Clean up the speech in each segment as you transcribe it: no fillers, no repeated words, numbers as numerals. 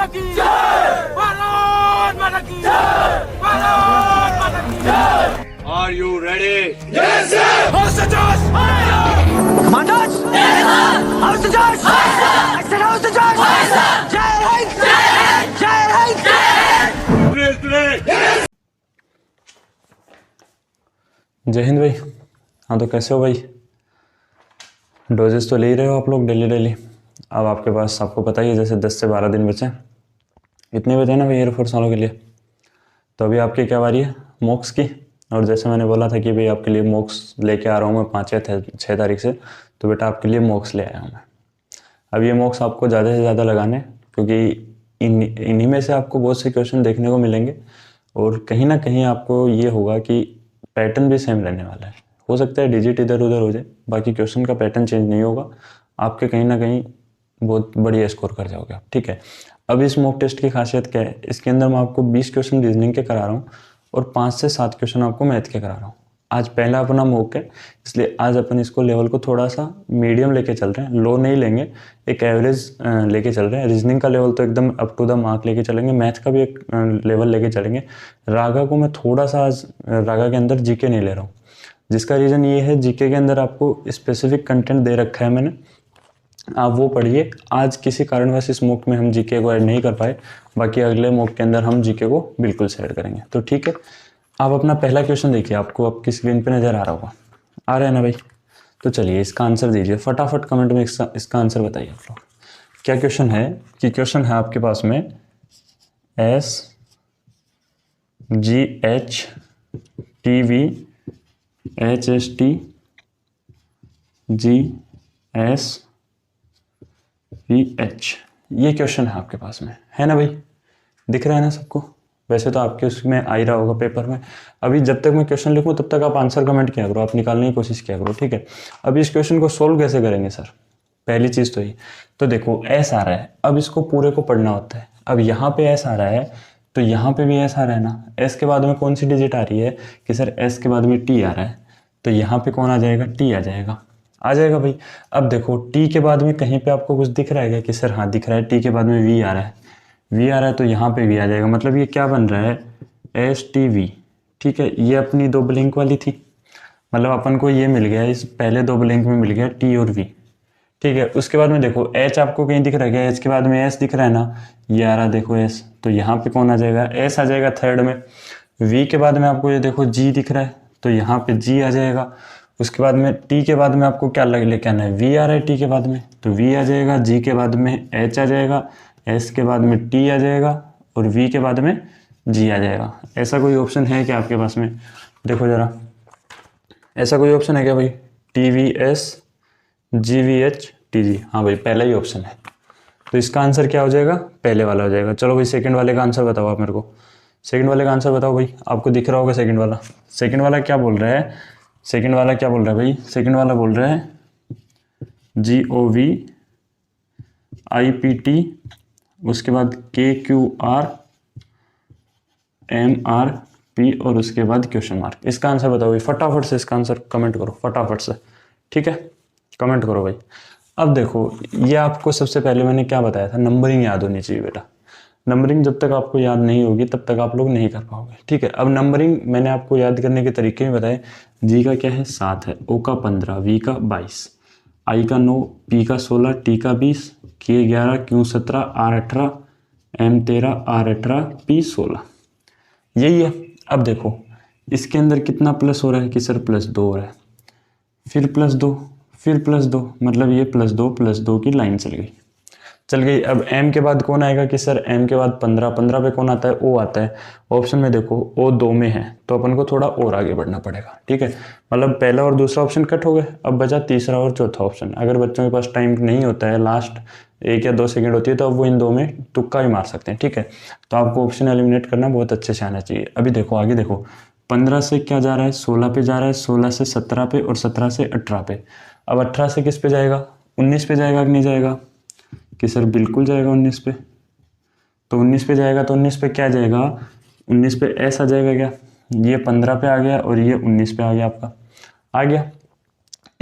माता की जय, भारत माता की जय, भारत माता की जय। Are you ready? Yes, sir. How's the Josh? Manoj? How's the Josh? I said, how's the Josh? Jai Hind! Jai Hind! जय हिंद भाई। हाँ तो कैसे हो भाई? डोजेस तो ले ही रहे हो आप लोग डेली डेली। अब आपके पास, आपको पता ही है, जैसे 10 से 12 दिन बचे हैं, इतने बचे ना भाई एयरफोर्स वालों के लिए। तो अभी आपकी क्या बारी है? मॉक्स की। और जैसे मैंने बोला था कि भाई आपके लिए मॉक्स लेके आ रहा हूँ मैं 5 या 6 तारीख से, तो बेटा आपके लिए मॉक्स ले आया हूँ मैं। अब ये मॉक्स आपको ज़्यादा से ज़्यादा लगाने, क्योंकि इन्हीं में से आपको बहुत से क्वेश्चन देखने को मिलेंगे और कहीं ना कहीं आपको ये होगा कि पैटर्न भी सेम रहने वाला है। हो सकता है डिजिट इधर उधर हो जाए, बाकी क्वेश्चन का पैटर्न चेंज नहीं होगा। आपके कहीं ना कहीं बहुत बढ़िया स्कोर कर जाओगे आप, ठीक है। अब इस मॉक टेस्ट की खासियत क्या है? इसके अंदर मैं आपको 20 क्वेश्चन रीजनिंग के करा रहा हूँ और 5 से 7 क्वेश्चन आपको मैथ के करा रहा हूँ। आज पहला अपना मॉक है, इसलिए आज अपन इसको लेवल को थोड़ा सा मीडियम लेके चल रहे हैं, लो नहीं लेंगे, एक एवरेज लेके चल रहे हैं। रीजनिंग का लेवल तो एकदम अप टू द मार्क लेके चलेंगे, मैथ का भी एक लेवल लेके चलेंगे। रागा को मैं थोड़ा सा आज रागा के अंदर जीके नहीं ले रहा हूँ, जिसका रीज़न ये है, जीके के अंदर आपको स्पेसिफिक कंटेंट दे रखा है मैंने, आप वो पढ़िए। आज किसी कारणवश इस मॉक में हम जीके को ऐड नहीं कर पाए, बाकी अगले मॉक के अंदर हम जीके को बिल्कुल से ऐड करेंगे। तो ठीक है, आप अपना पहला क्वेश्चन देखिए, आपको आपकी स्क्रीन पे नज़र आ रहा होगा, आ रहा है ना भाई? तो चलिए इसका आंसर दीजिए फटाफट, कमेंट में इसका आंसर बताइए आप लोग। क्या क्वेश्चन है? कि क्वेश्चन है आपके पास में SGHTVHSTGSVH, ये क्वेश्चन है आपके पास में, है ना भाई? दिख रहा है ना सबको? वैसे तो आपके उसमें आ ही रहा होगा पेपर में। अभी जब तक मैं क्वेश्चन लिखूं तब तक आप आंसर कमेंट किया करो, आप निकालने की कोशिश किया करो, ठीक है। अब इस क्वेश्चन को सोल्व कैसे करेंगे सर? पहली चीज़ तो ये, तो देखो एस आ रहा है, अब इसको पूरे को पढ़ना होता है। अब यहाँ पे एस आ रहा है तो यहाँ पे भी एस आ रहा है ना। एस के बाद में कौन सी डिजिट आ रही है? कि सर एस के बाद में टी आ रहा है, तो यहाँ पे कौन आ जाएगा? टी आ जाएगा, आ जाएगा भाई। अब देखो टी के बाद में कहीं पे आपको कुछ दिख रहा है क्या? कि सर हाँ दिख रहा है, टी के बाद में वी आ रहा है, वी आ रहा है तो यहाँ पे वी आ जाएगा। मतलब ये क्या बन रहा है? एस टी वी, ठीक है। ये अपनी दो ब्लिंक वाली थी, मतलब अपन को ये मिल गया, इस पहले दो ब्लिंक में मिल गया टी और वी, ठीक है। उसके बाद में देखो एच आपको कहीं दिख रहा है क्या? एच के बाद में एस दिख रहा है ना, ये आ रहा देखो एस, तो यहाँ पे कौन आ जाएगा? एस आ जाएगा थर्ड में। वी के बाद में आपको ये देखो जी दिख रहा है, तो यहाँ पे जी आ जाएगा। उसके बाद में टी के बाद में आपको क्या लेके आना है? वी आ रहा है टी के बाद में, तो वी आ जाएगा। जी के बाद में एच आ जाएगा, एस के बाद में टी आ जाएगा और वी के बाद में जी आ जाएगा। ऐसा कोई ऑप्शन है क्या आपके पास में? देखो ज़रा, ऐसा कोई ऑप्शन है क्या भाई? T V S G V H T G, हाँ भाई पहला ही ऑप्शन है, तो इसका आंसर क्या हो जाएगा? पहले वाला हो जाएगा। चलो भाई सेकंड वाले का आंसर बताओ आप मेरे को, सेकंड वाले का आंसर बताओ भाई। आपको दिख रहा होगा सेकंड वाला। सेकंड वाला क्या बोल रहा है? सेकंड वाला क्या बोल रहा है भाई? सेकंड वाला बोल रहा है GOVIPT, उसके बाद KQRMRP और उसके बाद क्वेश्चन मार्क। इसका आंसर बताओ भाई फटाफट से, इसका आंसर कमेंट करो फटाफट से, ठीक है, कमेंट करो भाई। अब देखो ये आपको सबसे पहले मैंने क्या बताया था, नंबरिंग याद होनी चाहिए बेटा। नंबरिंग जब तक आपको याद नहीं होगी तब तक आप लोग नहीं कर पाओगे, ठीक है। अब नंबरिंग मैंने आपको याद करने के तरीके में बताए। जी का क्या है? 7 है, ओ का 15, वी का 22, आई का 9, पी का 16, टी का 20, K 11, Q 17, R 18, M 13, R 18, P 16, यही है। अब देखो इसके अंदर कितना प्लस हो रहा है? कि सर +2 हो रहा है, फिर +2, फिर +2, मतलब ये +2 की लाइन चल गई। अब m के बाद कौन आएगा? कि सर m के बाद 15, 15 पे कौन आता है? o आता है। ऑप्शन में देखो o 2 में है, तो अपन को थोड़ा और आगे बढ़ना पड़ेगा, ठीक है। मतलब पहला और दूसरा ऑप्शन कट हो गए, अब बचा तीसरा और चौथा ऑप्शन। अगर बच्चों के पास टाइम नहीं होता है, लास्ट 1 या 2 सेकंड होती है, तो अब वो इन दो में तुक्का भी मार सकते हैं, ठीक है। तो आपको ऑप्शन एलिमिनेट करना बहुत अच्छे से आना चाहिए। अभी देखो आगे देखो, 15 से क्या जा रहा है? 16 पे जा रहा है, 16 से 17 पे और 17 से 18 पे। अब 18 से किस पे जाएगा? 19 पे जाएगा कि नहीं जाएगा? कि सर बिल्कुल जाएगा 19 पे। तो 19 पे जाएगा तो 19 पे क्या जाएगा? 19 पे एस आ जाएगा क्या? ये 15 पे आ गया और ये 19 पे आ गया, आपका आ गया।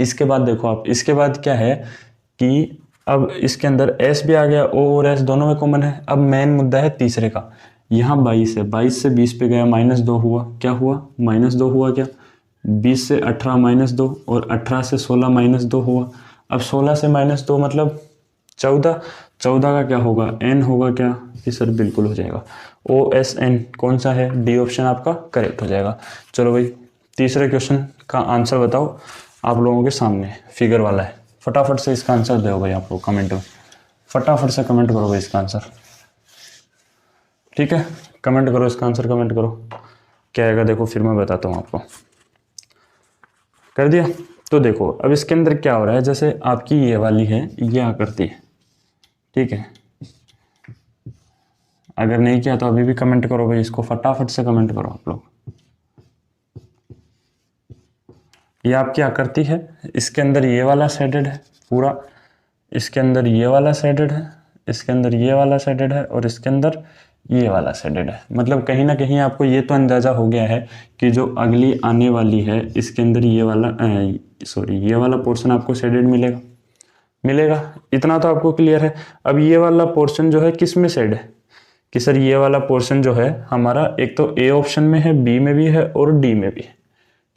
इसके बाद देखो आप, इसके बाद क्या है कि अब इसके अंदर एस भी आ गया, ओ और एस दोनों में कॉमन है। अब मेन मुद्दा है तीसरे का, यहाँ 22 है, 22 से 20 पे गया -2 हुआ, क्या हुआ -2 हुआ, क्या 20 से 18 -2 और 18 से 16 -2 हुआ। अब 16 से -2 मतलब 14, 14 का क्या होगा n होगा क्या, ये सर बिल्कुल हो जाएगा, ओ एस एन कौन सा है, डी ऑप्शन आपका करेक्ट हो जाएगा। चलो भाई तीसरे क्वेश्चन का आंसर बताओ, आप लोगों के सामने फिगर वाला है, फटाफट से इसका आंसर दो भाई आप लोग कमेंट में, फटाफट से कमेंट करो भाई इसका आंसर, ठीक है कमेंट करो इसका आंसर, कमेंट करो क्या आएगा, देखो फिर मैं बताता हूँ आपको। कर दिया? तो देखो अब इसके अंदर क्या हो रहा है, जैसे आपकी ये वाली है, ये आकृति है, ठीक है, अगर नहीं किया तो अभी भी कमेंट करो भाई, इसको फटाफट से कमेंट करो आप लोग। ये आपकी आकृति है, इसके अंदर ये वाला शेडेड है पूरा, इसके अंदर ये वाला शेडेड है, इसके अंदर ये वाला शेडेड है और इसके अंदर ये वाला शेडेड है। मतलब कहीं ना कहीं आपको ये तो अंदाज़ा हो गया है कि जो अगली आने वाली है इसके अंदर ये वाला ये वाला पोर्शन आपको शेडेड मिलेगा, मिलेगा, इतना तो आपको क्लियर है। अब ये वाला पोर्शन जो है किस में शेड है, कि सर ये वाला पोर्शन जो है हमारा एक तो ए ऑप्शन में है, बी में भी है और डी में भी है,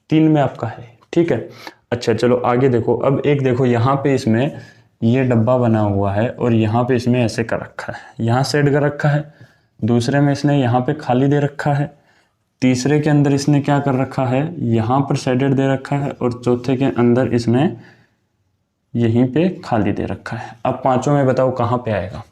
3 में आपका है, ठीक है। अच्छा चलो आगे देखो, अब एक देखो यहाँ पे इसमें ये डब्बा बना हुआ है और यहाँ पे इसमें ऐसे कर रखा है, यहाँ सेट कर रखा है, दूसरे में इसने यहाँ पे खाली दे रखा है, तीसरे के अंदर इसने क्या कर रखा है, यहाँ पर शेडेड दे रखा है और चौथे के अंदर इसने यहीं पे खाली दे रखा है। अब पांचों में बताओ कहाँ पे आएगा,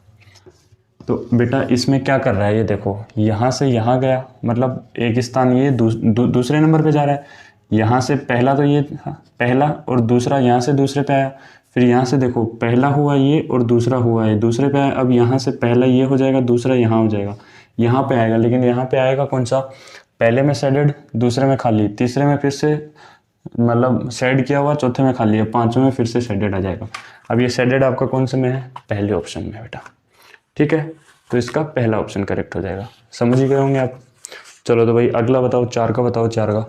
तो बेटा इसमें क्या कर रहा है, ये देखो यहाँ से यहाँ गया, मतलब एक स्थान ये दूसरे नंबर पे जा रहा है, यहाँ से पहला तो ये पहला और दूसरा यहाँ से दूसरे पे आया, फिर यहाँ से देखो पहला हुआ ये और दूसरा हुआ है दूसरे पे आया। अब यहाँ से पहला ये हो जाएगा, दूसरा यहाँ हो जाएगा, यहाँ पे आएगा, लेकिन यहाँ पे आएगा कौन सा, पहले में शेडेड, दूसरे में खाली, तीसरे में फिर से मतलब शेड किया हुआ, चौथे में खाली है, पांचवें में फिर से शेडेड आ जाएगा। अब ये शेडेड आपका कौन से में है, पहले ऑप्शन में बेटा, ठीक है, तो इसका पहला ऑप्शन करेक्ट हो जाएगा। समझ ही गए होंगे आप। चलो तो भाई अगला बताओ, 4 का बताओ, 4 का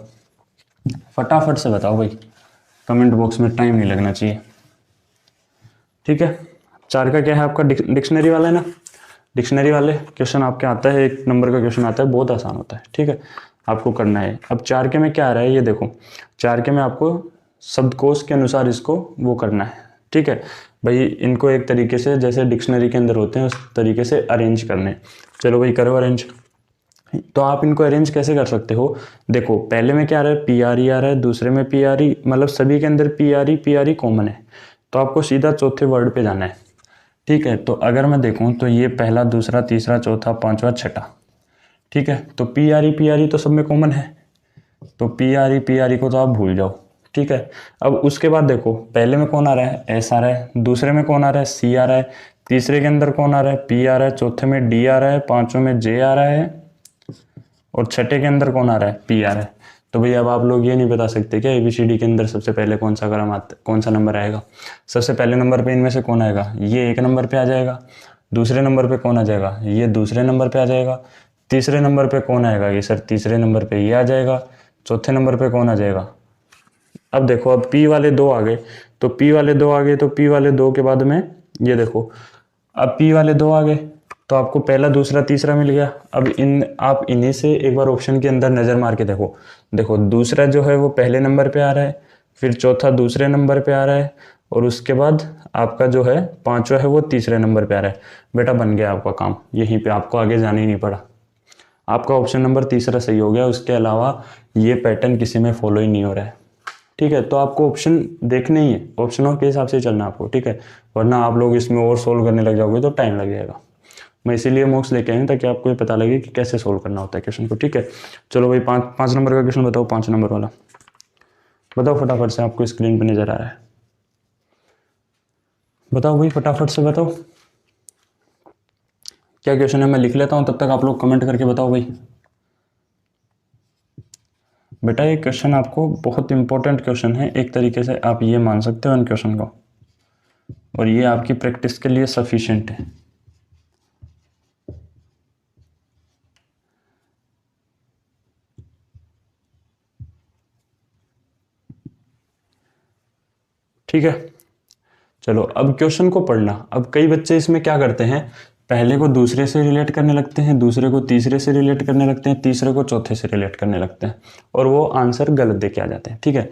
फटाफट से बताओ भाई, कमेंट बॉक्स में टाइम नहीं लगना चाहिए, ठीक है। 4 का क्या है आपका, डिक्शनरी वाला है ना, डिक्शनरी वाले क्वेश्चन आपके आता है, 1 नंबर का क्वेश्चन आता है, बहुत आसान होता है, ठीक है, आपको करना है। अब 4 के में क्या आ रहा है, ये देखो 4 के में आपको शब्दकोश के अनुसार इसको वो करना है, ठीक है भाई, इनको एक तरीके से जैसे डिक्शनरी के अंदर होते हैं उस तरीके से अरेंज करने। चलो भाई करो अरेंज। तो आप इनको अरेंज कैसे कर सकते हो, देखो पहले में क्या आ रहा है, पी आर ई आ रहा है, दूसरे में पी आर ई, मतलब सभी के अंदर पी आर ई कॉमन है, तो आपको सीधा चौथे वर्ड पे जाना है, ठीक है। तो अगर मैं देखूं तो ये पहला, दूसरा, तीसरा, चौथा, पांचवा, छठा, ठीक है, तो पी आर ई तो सब में कॉमन है, तो पी आर ई को तो आप भूल जाओ, ठीक है। अब उसके बाद देखो पहले में कौन आ रहा है, एस आ रहा है, दूसरे में कौन आ रहा है, सी आ रहा है, तीसरे के अंदर कौन आ रहा है, पी आ रहा है, चौथे में डी आ रहा है, पांचवें में जे आ रहा है और छठे के अंदर कौन आ रहा है, पी आ रहा है। तो भैया अब आप लोग ये नहीं बता सकते क्या ABCD के अंदर सबसे पहले कौन सा क्रम आता, कौन सा नंबर आएगा, सबसे पहले नंबर पे इनमें से कौन आएगा, ये 1 नंबर पे आ जाएगा, दूसरे नंबर पे कौन आ जाएगा, ये दूसरे नंबर पे आ जाएगा, तीसरे नंबर पे कौन आएगा, ये सर तीसरे नंबर पे ये आ जाएगा, चौथे नंबर पे कौन आ जाएगा। अब देखो अब P वाले 2 आ गए, तो P वाले 2 आ गए, तो P वाले 2 के बाद में ये देखो अब P वाले 2 आ गए, तो आपको पहला, दूसरा, तीसरा मिल गया। अब आप इन्हीं से एक बार ऑप्शन के अंदर नज़र मार के देखो, देखो दूसरा जो है वो पहले नंबर पे आ रहा है, फिर चौथा दूसरे नंबर पे आ रहा है और उसके बाद आपका जो है पांचवा है वो तीसरे नंबर पे आ रहा है। बेटा बन गया आपका काम, यहीं पे आपको आगे जाना ही नहीं पड़ा, आपका ऑप्शन नंबर तीसरा सही हो गया, उसके अलावा ये पैटर्न किसी में फॉलो ही नहीं हो रहा है, ठीक है। तो आपको ऑप्शन देखने ही है, ऑप्शनों के हिसाब से चलना आपको, ठीक है, वरना आप लोग इसमें और सोल्व करने लग जाओगे तो टाइम लग जाएगा। मैं इसीलिए मॉक्स लेके आया हूं ताकि आपको ये पता लगे कि कैसे सोल्व करना होता है क्वेश्चन को, ठीक है। चलो भाई 5 नंबर का क्वेश्चन बताओ, 5 नंबर वाला बताओ फटाफट से, आपको स्क्रीन पे नजर आ रहा है, बताओ भाई फटाफट से बताओ क्या क्वेश्चन है, मैं लिख लेता हूँ तब तक आप लोग कमेंट करके बताओ भाई। बेटा ये क्वेश्चन आपको बहुत इंपॉर्टेंट क्वेश्चन है, एक तरीके से आप ये मान सकते हो इन क्वेश्चन को, और ये आपकी प्रैक्टिस के लिए सफिशिएंट है। ठीक है चलो अब क्वेश्चन को पढ़ना। अब कई बच्चे इसमें क्या करते हैं, पहले को दूसरे से रिलेट करने लगते हैं, दूसरे को तीसरे से रिलेट करने लगते हैं, तीसरे को चौथे से रिलेट करने लगते हैं और वो आंसर गलत दे के आ जाते हैं। ठीक है,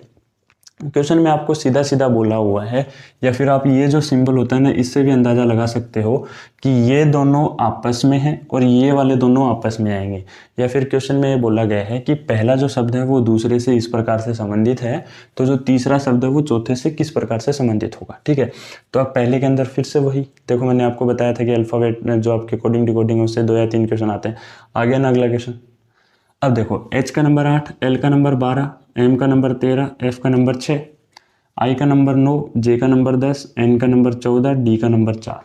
क्वेश्चन में आपको सीधा सीधा बोला हुआ है, या फिर आप ये जो सिंबल होता है ना, इससे भी अंदाज़ा लगा सकते हो कि ये दोनों आपस में हैं और ये वाले दोनों आपस में आएंगे। या फिर क्वेश्चन में ये बोला गया है कि पहला जो शब्द है वो दूसरे से इस प्रकार से संबंधित है, तो जो तीसरा शब्द है वो चौथे से किस प्रकार से संबंधित होगा। ठीक है, तो आप पहले के अंदर फिर से वही देखो, मैंने आपको बताया था कि अल्फ़ाबेट जो आपके कोडिंग डिकोडिंग है उससे 2 या 3 क्वेश्चन आते हैं। आगे ना अगला क्वेश्चन। अब देखो, H का नंबर 8, L का नंबर 12, M का नंबर 13, F का नंबर 6, I का नंबर 9, J का नंबर 10, N का नंबर 14, D का नंबर 4,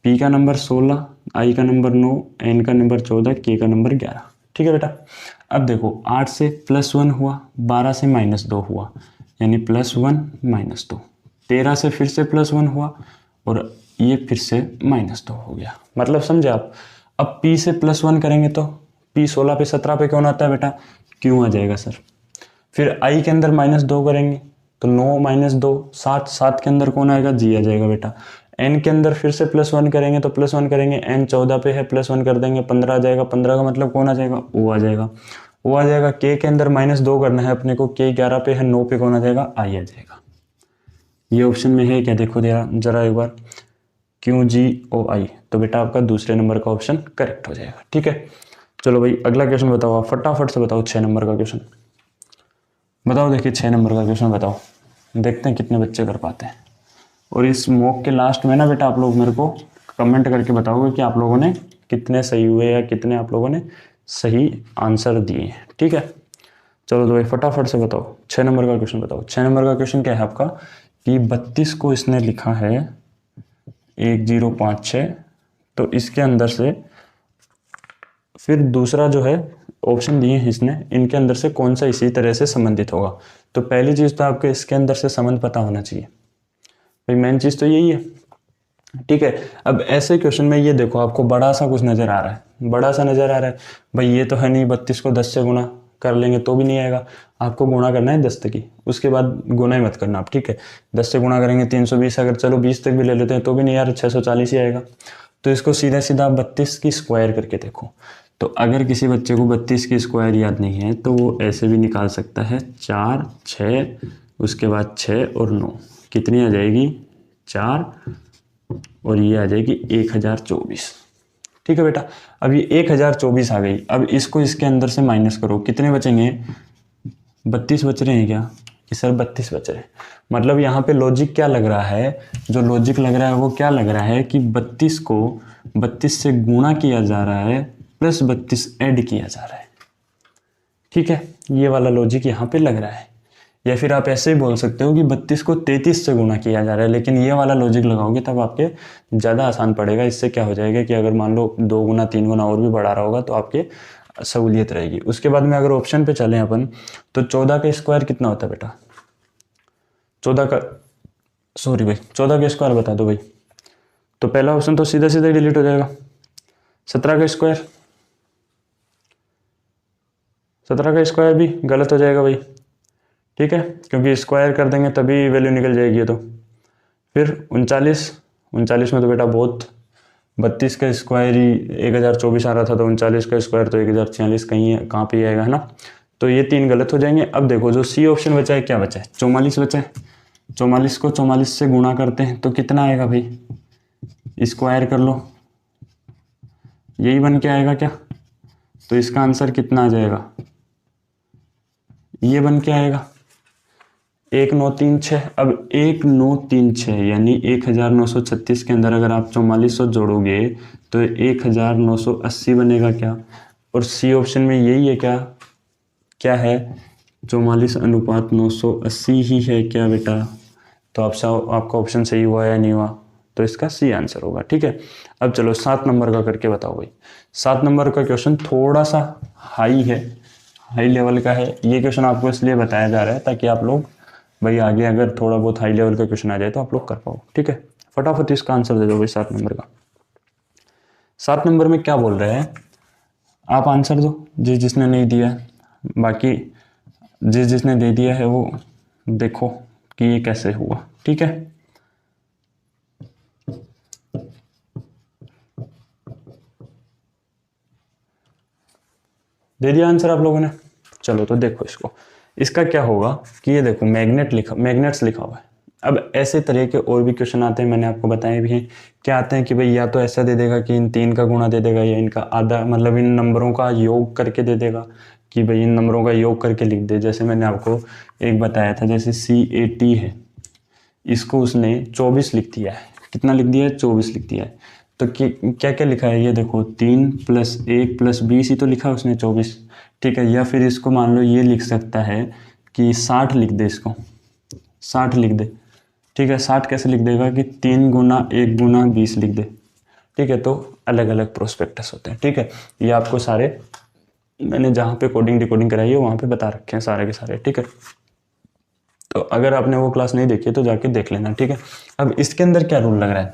P का नंबर 16, I का नंबर 9, N का नंबर 14, K का नंबर 11। ठीक है बेटा, अब देखो 8 से +1 हुआ, 12 से -2 हुआ, यानी +1 -2, 13 से फिर से +1 हुआ और ये फिर से -2 हो गया। मतलब समझे आप। अब P से +1 करेंगे तो P 16 पे 17 पे कौन आता है बेटा, क्यों आ जाएगा सर। फिर I के अंदर -2 करेंगे तो 9 - 2 7, 7 के अंदर कौन आएगा, G आ जाएगा बेटा। N के अंदर फिर से +1 करेंगे तो +1 करेंगे, N 14 पे है, +1 कर देंगे 15 आ जाएगा, 15 का मतलब कौन आ जाएगा, O आ जाएगा, O आ जाएगा। K के अंदर -2 करना है अपने को, K 11 पे है, 9 पे कौन आ जाएगा, I आ जाएगा। ये ऑप्शन में है क्या, देखो जरा एक बार, QGOI, तो बेटा आपका दूसरे नंबर का ऑप्शन करेक्ट हो जाएगा। ठीक है, चलो भाई अगला क्वेश्चन बताओ, आप फटाफट से बताओ 6 नंबर का क्वेश्चन बताओ। देखिए 6 नंबर का क्वेश्चन बताओ, देखते हैं कितने बच्चे कर पाते हैं। और इस मॉक के लास्ट में ना बेटा आप लोग मेरे को कमेंट करके बताओगे कि आप लोगों ने कितने सही हुए या कितने आप लोगों ने सही आंसर दिए हैं। ठीक है, चलो तो भाई फटाफट से बताओ 6 नंबर का क्वेश्चन बताओ। 6 नंबर का क्वेश्चन क्या है आपका कि 32 को इसने लिखा है 1056, तो इसके अंदर से फिर दूसरा जो है ऑप्शन दिए हैं इसने, इनके अंदर से कौन सा इसी तरह से संबंधित होगा। तो पहली चीज़ तो आपके इसके अंदर से संबंध पता होना चाहिए भाई, मेन चीज़ तो यही है। ठीक है, अब ऐसे क्वेश्चन में ये देखो आपको बड़ा सा कुछ नज़र आ रहा है, बड़ा सा नज़र आ रहा है भाई, ये तो है नहीं 32 को 10 से गुणा कर लेंगे तो भी नहीं आएगा, आपको गुणा करना है 10 तक ही, उसके बाद गुणा ही मत करना आप। ठीक है, 10 से गुणा करेंगे 320, अगर चलो 20 तक भी ले लेते हैं तो भी नहीं यार 640 ही आएगा। तो इसको सीधा सीधा 32 की स्क्वायर करके देखो। तो अगर किसी बच्चे को 32 की स्क्वायर याद नहीं है तो वो ऐसे भी निकाल सकता है, 4 6 उसके बाद 6 और 9 कितनी आ जाएगी, 4 और ये आ जाएगी 1024। ठीक है बेटा, अब ये 1024 आ गई। अब इसको इसके अंदर से माइनस करो, कितने बचेंगे, 32 बच रहे हैं क्या, कि सर 32 बच रहे हैं। मतलब यहाँ पे लॉजिक क्या लग रहा है, जो लॉजिक लग रहा है वो क्या लग रहा है कि 32 को 32 से गुणा किया जा रहा है प्लस 32 ऐड किया जा रहा है। ठीक है, ये वाला लॉजिक यहाँ पे लग रहा है। या फिर आप ऐसे ही बोल सकते हो कि 32 को 33 से गुणा किया जा रहा है, लेकिन ये वाला लॉजिक लगाओगे तब आपके ज़्यादा आसान पड़ेगा। इससे क्या हो जाएगा कि अगर मान लो 2 गुना 3 गुना और भी बढ़ा रहा होगा तो आपके सहूलियत रहेगी। उसके बाद में अगर ऑप्शन पे चलें अपन, तो 14 का स्क्वायर कितना होता है बेटा, 14 का स्क्वायर बता दो भाई। तो पहला ऑप्शन तो सीधा सीधा डिलीट हो जाएगा। 17 का स्क्वायर भी गलत हो जाएगा भाई। ठीक है, क्योंकि स्क्वायर कर देंगे तभी वैल्यू निकल जाएगी। तो फिर 39 में तो बेटा बहुत, 32 का स्क्वायर ही 1024 आ रहा था, तो 39 का स्क्वायर तो 1046 कहीं है, कहाँ पे आएगा, है ना। तो ये 3 गलत हो जाएंगे। अब देखो जो सी ऑप्शन बचा है, क्या बचा है, 44 बचा है। 44 को 44 से गुणा करते हैं तो कितना आएगा भाई, स्क्वायर कर लो, यही बन के आएगा क्या। तो इसका आंसर कितना आ जाएगा, ये बन के आएगा 1936। अब 1936 यानी 1936 के अंदर अगर आप 4400 जोड़ोगे तो 1980 बनेगा क्या। और सी ऑप्शन में यही है क्या है, 44:980 ही है क्या बेटा। तो आपका ऑप्शन सही हुआ या नहीं हुआ, तो इसका सी आंसर होगा। ठीक है, अब चलो 7 नंबर का करके बताओ भाई। 7 नंबर का क्वेश्चन थोड़ा सा हाई लेवल का है। ये क्वेश्चन आपको इसलिए बताया जा रहा है ताकि आप लोग भाई आगे अगर थोड़ा बहुत हाई लेवल का क्वेश्चन आ जाए तो आप लोग कर पाओ। ठीक है, फटाफट इसका आंसर दे दो भाई 7 नंबर का। 7 नंबर में क्या बोल रहे हैं, आप आंसर दो जिसने नहीं दिया है, बाकी जिसने दे दिया है वो देखो कि ये कैसे हुआ। ठीक है, दे दिया आंसर आप लोगों ने। चलो तो देखो इसको, इसका क्या होगा कि ये देखो मैग्नेट्स लिखा हुआ है। अब ऐसे तरह के और भी क्वेश्चन आते हैं, मैंने आपको बताए भी हैं। क्या आते हैं कि भाई या तो ऐसा दे देगा कि इन 3 का गुणा दे देगा, या इनका आधा मतलब इन नंबरों का योग करके दे देगा कि भाई इन नंबरों का योग करके लिख दे। जैसे मैंने आपको एक बताया था, जैसे CAT है, इसको उसने 24 लिख दिया है। कितना लिख दिया है? 24 लिख दिया है। तो क्या क्या लिखा है ये देखो, 3 + 1 + 20 ही तो लिखा है उसने 24, ठीक है। या फिर इसको मान लो ये लिख सकता है कि 60 लिख दे, इसको 60 लिख दे, ठीक है। 60 कैसे लिख देगा कि 3 × 1 × 20 लिख दे, ठीक है। तो अलग अलग प्रोस्पेक्टस होते हैं, ठीक है। ये आपको सारे मैंने जहाँ पे कोडिंग डिकोडिंग कराई है वहाँ पे बता रखे हैं सारे के सारे, ठीक है। तो अगर आपने वो क्लास नहीं देखी तो जाके देख लेना, ठीक है। अब इसके अंदर क्या रूल लग रहा है,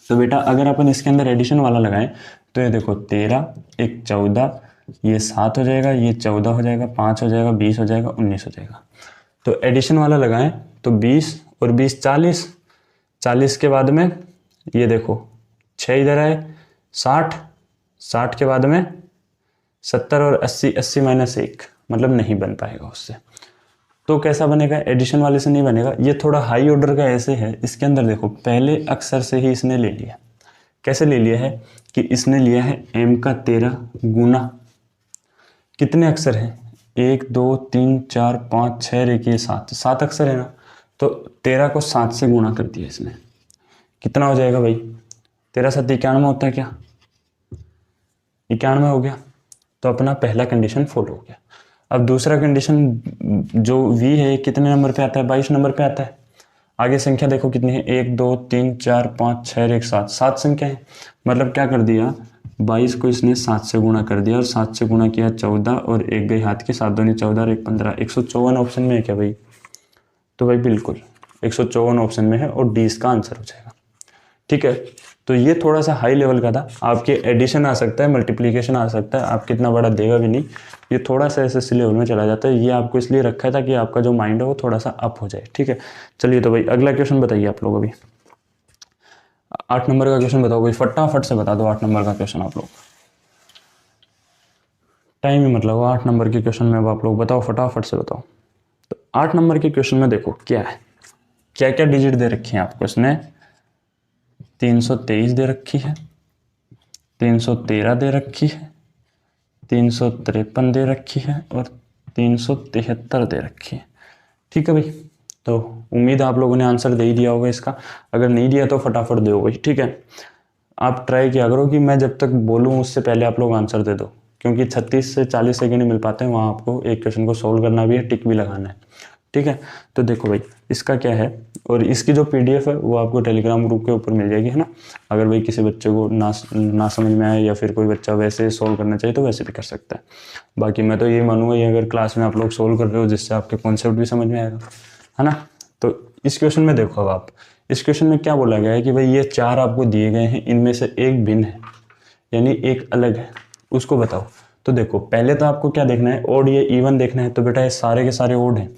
तो बेटा अगर अपन इसके अंदर एडिशन वाला लगाएं तो ये देखो 13, 1 14, ये 7 हो जाएगा, ये 14 हो जाएगा, 5 हो जाएगा, 20 हो जाएगा, 19 हो जाएगा। तो एडिशन वाला लगाएं तो 20 और 20 40, 40 के बाद में ये देखो 6 इधर आए, 60, 60 के बाद में 70 और 80, 80 - 1 मतलब नहीं बन पाएगा उससे। तो कैसा बनेगा? एडिशन वाले से नहीं बनेगा। ये थोड़ा हाई ऑर्डर का ऐसे है, इसके अंदर देखो पहले अक्षर से ही इसने ले लिया। कैसे ले लिया है कि इसने लिया है m का 13 गुना कितने अक्षर हैं, 1 2 3 4 5 6 रेखिए 7 अक्षर है ना। तो 13 को 7 से गुणा कर दिया इसने, कितना हो जाएगा भाई? 13 7 91 होता है क्या? 91 हो गया। तो अपना पहला कंडीशन फॉलो हो गया। अब दूसरा कंडीशन जो v है कितने नंबर पे आता है? 22 नंबर पे आता है। आगे संख्या देखो कितनी है, 1 2 3 4 5 6 1 7, 7 संख्या है। मतलब क्या कर दिया, 22 को इसने 7 से गुणा कर दिया, और 7 से गुणा किया 14, और 1 गई हाथ के, 7 दूनी 14 और 1 15, 154 ऑप्शन में है क्या भाई? तो भाई बिल्कुल 154 ऑप्शन में है, और डी इसका आंसर हो जाएगा, ठीक है। तो ये थोड़ा सा हाई लेवल का था। आपके एडिशन आ सकता है, मल्टीप्लिकेशन आ सकता है, आपको इतना बड़ा देगा भी नहीं। ये थोड़ा सा एसएससी लेवल में चला जाता है। ये आपको इसलिए रखा था कि आपका जो माइंड है वो थोड़ा सा अप हो जाए, ठीक है। चलिए तो भाई अगला क्वेश्चन बताइए आप लोग। अभी 8 नंबर का क्वेश्चन बताओ भाई, फटाफट से बता दो 8 नंबर का क्वेश्चन आप लोग। टाइम ही मतलब 8 नंबर के क्वेश्चन में अब आप लोग बताओ, फटाफट से बताओ। तो 8 नंबर के क्वेश्चन में देखो क्या है, क्या क्या डिजिट दे रखी है आपको। इसने 323 दे रखी है, 313 दे रखी है, 353 दे रखी है, और 373 दे रखी है, ठीक है भाई। तो उम्मीद आप लोगों ने आंसर दे ही दिया होगा इसका। अगर नहीं दिया तो फटाफट दो भाई, ठीक है। आप ट्राई किया करो कि मैं जब तक बोलूँ उससे पहले आप लोग आंसर दे दो, क्योंकि 36 से 40 सेकंड मिल पाते हैं, वहाँ आपको एक क्वेश्चन को सोल्व करना भी है, टिक भी लगाना है, ठीक है। तो देखो भाई इसका क्या है, और इसकी जो PDF है वो आपको टेलीग्राम ग्रुप के ऊपर मिल जाएगी, है ना। अगर भाई किसी बच्चे को ना समझ में आए, या फिर कोई बच्चा वैसे सोल्व करना चाहिए तो वैसे भी कर सकता है। बाकी मैं तो ये मानूंगा ये अगर क्लास में आप लोग सोल्व कर रहे हो जिससे आपके कॉन्सेप्ट भी समझ में आएगा, है ना। तो इस क्वेश्चन में देखो, अब आप इस क्वेश्चन में क्या बोला गया है कि भाई ये 4 आपको दिए गए हैं, इनमें से एक भिन्न है, यानी एक अलग है, उसको बताओ। तो देखो पहले तो आपको क्या देखना है, ओड या इवन देखना है। तो बेटा ये सारे के सारे ओड हैं,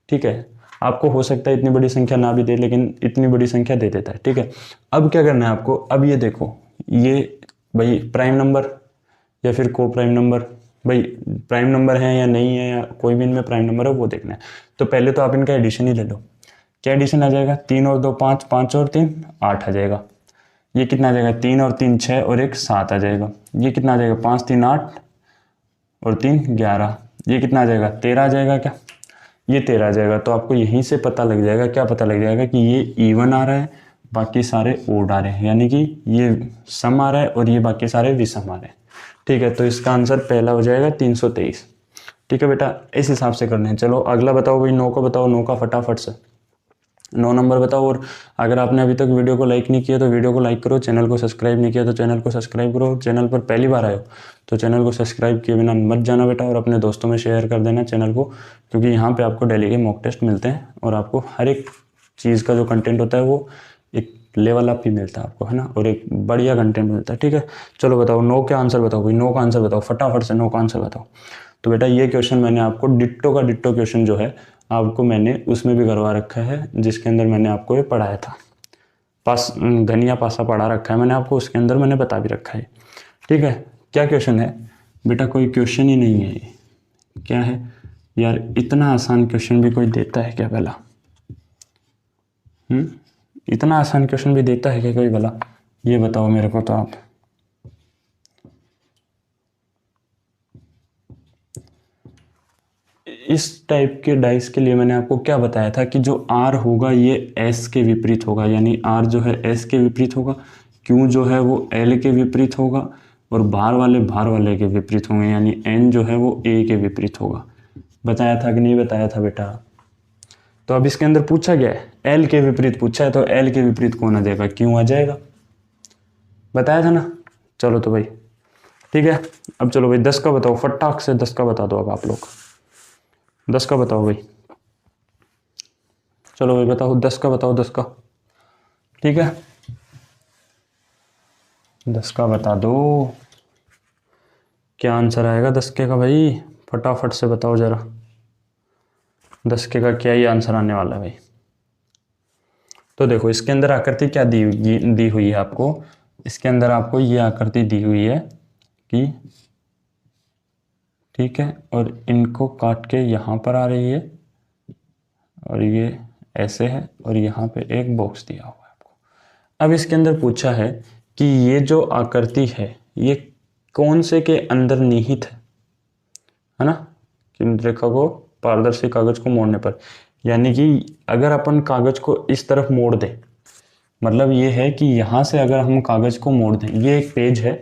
ठीक है। आपको हो सकता है इतनी बड़ी संख्या ना भी दे, लेकिन इतनी बड़ी संख्या दे देता है, ठीक है। अब क्या करना है आपको, अब ये देखो ये भाई प्राइम नंबर या फिर को प्राइम नंबर, भाई प्राइम नंबर है या नहीं है, या कोई भी इनमें प्राइम नंबर है वो देखना है। तो पहले तो आप इनका एडिशन ही ले लो। क्या एडिशन आ जाएगा, 3 और 2 5, 5 और 3 8 आ जाएगा। ये कितना आ जाएगा, 3 और 3 6 और 1 7 आ जाएगा। ये कितना आ जाएगा, 5 3 8 और 3 11। ये कितना आ जाएगा, 13 आ जाएगा क्या? ये 13 आ जाएगा। तो आपको यहीं से पता लग जाएगा, क्या पता लग जाएगा कि ये इवन आ रहा है, बाकी सारे ओड आ रहे हैं, यानी कि ये सम आ रहा है और ये बाकी सारे विषम आ रहे हैं, ठीक है। तो इसका आंसर पहला हो जाएगा 323, ठीक है बेटा। इस हिसाब से करना है। चलो अगला बताओ भाई, 9 को बताओ, 9 का फटाफट से 9 नंबर बताओ। और अगर आपने अभी तक वीडियो को लाइक नहीं किया तो वीडियो को लाइक करो, चैनल को सब्सक्राइब नहीं किया तो चैनल को सब्सक्राइब करो। चैनल पर पहली बार आए हो तो चैनल को सब्सक्राइब किए बिना मत जाना बेटा, और अपने दोस्तों में शेयर कर देना चैनल को, क्योंकि यहाँ पे आपको डेली के मॉक टेस्ट मिलते हैं, और आपको हर एक चीज़ का जो कंटेंट होता है वो एक लेवल अप ही मिलता है आपको, है ना, और एक बढ़िया कंटेंट मिलता है, ठीक है। चलो बताओ 9 का आंसर बताओ भाई, 9 का आंसर बताओ फटाफट से, 9 का आंसर बताओ। तो बेटा ये क्वेश्चन मैंने आपको डिट्टो का डिट्टो क्वेश्चन जो है आपको मैंने उसमें भी करवा रखा है, जिसके अंदर मैंने आपको ये पढ़ाया था, घनिया पासा पढ़ा रखा है मैंने आपको, उसके अंदर मैंने बता भी रखा है, ठीक है। क्या क्वेश्चन है बेटा कोई क्वेश्चन ही नहीं है ये। क्या है यार, इतना आसान क्वेश्चन भी कोई देता है क्या भला? इतना आसान क्वेश्चन भी देता है क्या कोई भला? ये बताओ मेरे को तो आप। इस टाइप के डाइस के लिए मैंने आपको क्या बताया था कि जो आर होगा ये एस के विपरीत होगा, यानी आर जो है एस के विपरीत होगा, क्यू जो है वो एल के विपरीत होगा, और भार वाले के विपरीत होंगे, यानी एन जो है वो ए के विपरीत होगा। बताया था कि नहीं बताया था बेटा? तो अब इसके अंदर पूछा गया है एल के विपरीत पूछा है, तो एल के विपरीत कौन आ जाएगा? क्यों आ जाएगा। बताया था ना। चलो तो भाई ठीक है, अब चलो भाई 10 का बताओ, फटाक से 10 का बता दो अब आप लोग। 10 का बताओ भाई, चलो भाई बताओ 10 का बताओ, 10 का। ठीक है 10 का बता दो, क्या आंसर आएगा 10 के का भाई? फटाफट से बताओ जरा, 10 के का क्या ही आंसर आने वाला है भाई। तो देखो इसके अंदर आकृति क्या दी हुई है आपको। इसके अंदर आपको ये आकृति दी हुई है कि ठीक है, और इनको काट के यहाँ पर आ रही है, और ये ऐसे है, और यहाँ पे एक बॉक्स दिया हुआ है आपको। अब इसके अंदर पूछा है कि ये जो आकृति है ये कौन से के अंदर निहित है ना, कि रेखा को पारदर्शी कागज को मोड़ने पर, यानी कि अगर अपन कागज को इस तरफ मोड़ दें, मतलब ये है कि यहाँ से अगर हम कागज को मोड़ दें, ये एक पेज है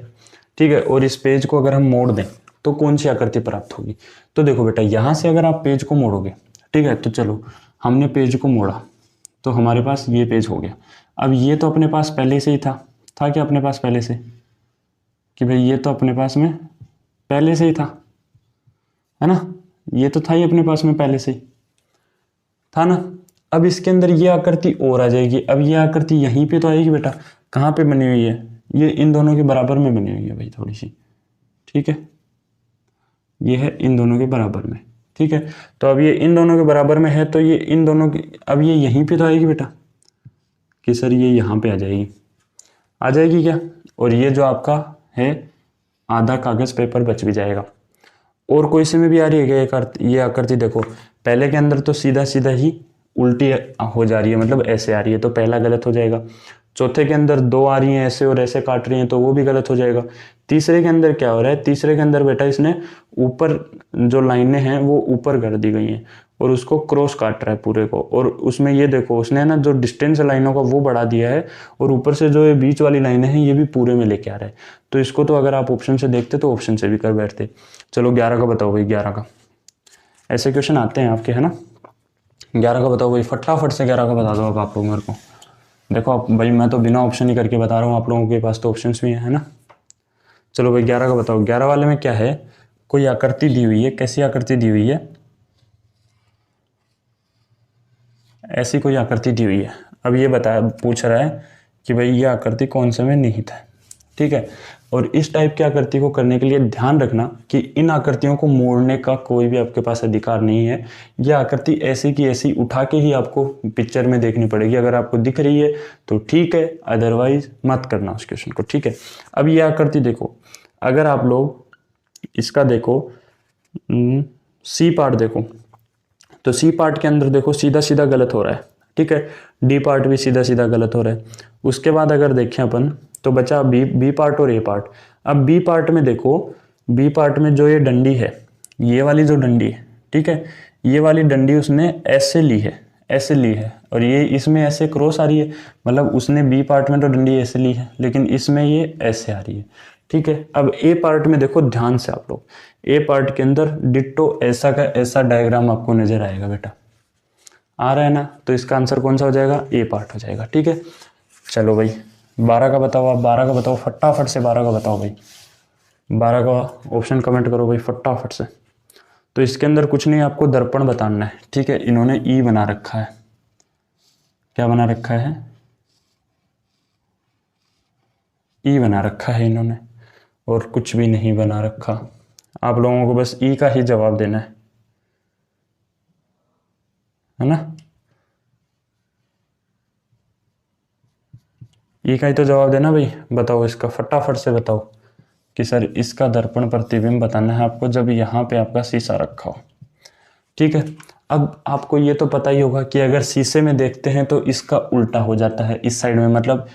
ठीक है, और इस पेज को अगर हम मोड़ दें तो कौन सी आकृति प्राप्त होगी। तो देखो बेटा यहाँ से अगर आप पेज को मोड़ोगे ठीक है, तो चलो हमने पेज को मोड़ा तो हमारे पास ये पेज हो गया। अब ये तो अपने पास पहले से ही था क्या अपने पास पहले से, कि भाई ये तो अपने पास में पहले से ही था, है ना, ये तो था ही अपने पास में पहले से ही था ना। अब इसके अंदर ये आकृति और आ जाएगी। अब ये आकृति यहीं पे तो आएगी बेटा, कहाँ पे बनी हुई है, ये इन दोनों के बराबर में बनी हुई है भाई थोड़ी सी, ठीक है, ये है इन दोनों के बराबर में, ठीक है। तो अब ये इन दोनों के बराबर में है, तो ये इन दोनों की, अब ये यहीं पे तो आएगी बेटा, कि सर ये यहाँ पे आ जाएगी क्या, और ये जो आपका है आधा कागज पेपर बच भी जाएगा। और कोई से में भी आ रही है क्या ये आकृति? देखो पहले के अंदर तो सीधा सीधा ही उल्टी हो जा रही है, मतलब ऐसे आ रही है, तो पहला गलत हो जाएगा। चौथे के अंदर 2 आ रही हैं ऐसे और ऐसे काट रही हैं, तो वो भी गलत हो जाएगा। तीसरे के अंदर क्या हो रहा है, तीसरे के अंदर बेटा इसने ऊपर जो लाइनें हैं वो ऊपर कर दी गई हैं और उसको क्रॉस काट रहा है पूरे को, और उसमें ये देखो उसने ना जो डिस्टेंस लाइनों का वो बढ़ा दिया है, और ऊपर से जो ये बीच वाली लाइनें हैं ये भी पूरे में लेके आ रहा है। तो इसको तो अगर आप ऑप्शन से देखते तो ऑप्शन से भी कर बैठते। चलो 11 का बताओ भाई, 11 का। ऐसे क्वेश्चन आते हैं आपके, है ना। 11 का बताओ भाई, फटाफट से 11 का बता दो अब आप लोग मेरे को। देखो आप भाई, मैं तो बिना ऑप्शन ही करके बता रहा हूँ, आप लोगों के पास तो ऑप्शंस भी है ना। चलो भाई 11 का बताओ। 11 वाले में क्या है, कोई आकृति दी हुई है। कैसी आकृति दी हुई है? ऐसी कोई आकृति दी हुई है। अब ये पूछ रहा है कि भाई ये आकृति कौन से में निहित है, ठीक है। और इस टाइप की आकृति को करने के लिए ध्यान रखना कि इन आकृतियों को मोड़ने का कोई भी आपके पास अधिकार नहीं है। यह आकृति ऐसी की ऐसी उठा के ही आपको पिक्चर में देखनी पड़ेगी। अगर आपको दिख रही है तो ठीक है, अदरवाइज मत करना उस क्वेश्चन को, ठीक है। अब ये आकृति देखो, अगर आप लोग इसका देखो सी पार्ट देखो, तो सी पार्ट के अंदर देखो सीधा सीधा गलत हो रहा है, ठीक है। डी पार्ट भी सीधा सीधा गलत हो रहा है। उसके बाद अगर देखें अपन तो बचा बी पार्ट और ए पार्ट। अब बी पार्ट में देखो, बी पार्ट में जो ये डंडी है, ये वाली जो डंडी है, ठीक है, ये वाली डंडी उसने ऐसे ली है, और ये इसमें ऐसे क्रॉस आ रही है, मतलब उसने बी पार्ट में तो डंडी ऐसे ली है, लेकिन इसमें ये ऐसे आ रही है, ठीक है। अब ए पार्ट में देखो ध्यान से आप लोग, ए पार्ट के अंदर डिट्टो ऐसा का ऐसा डायग्राम आपको नजर आएगा बेटा, आ रहा है ना। तो इसका आंसर कौन सा हो जाएगा? ए पार्ट हो जाएगा, ठीक है। चलो भाई 12 का बताओ आप, 12 का बताओ फटाफट से, 12 का बताओ भाई। 12 का ऑप्शन कमेंट करो भाई फटाफट से। तो इसके अंदर कुछ नहीं, आपको दर्पण बताना है, ठीक है। इन्होंने ई बना रखा है, क्या बना रखा है? ई बना रखा है इन्होंने, और कुछ भी नहीं बना रखा। आप लोगों को बस ई का ही जवाब देना है ना। ई का ही तो जवाब देना भाई। बताओ इसका फटाफट से बताओ, कि सर इसका दर्पण प्रतिबिंब बताना है आपको जब यहाँ पे आपका शीशा रखा हो। ठीक है, अब आपको ये तो पता ही होगा कि अगर शीशे में देखते हैं तो इसका उल्टा हो जाता है इस साइड में। मतलब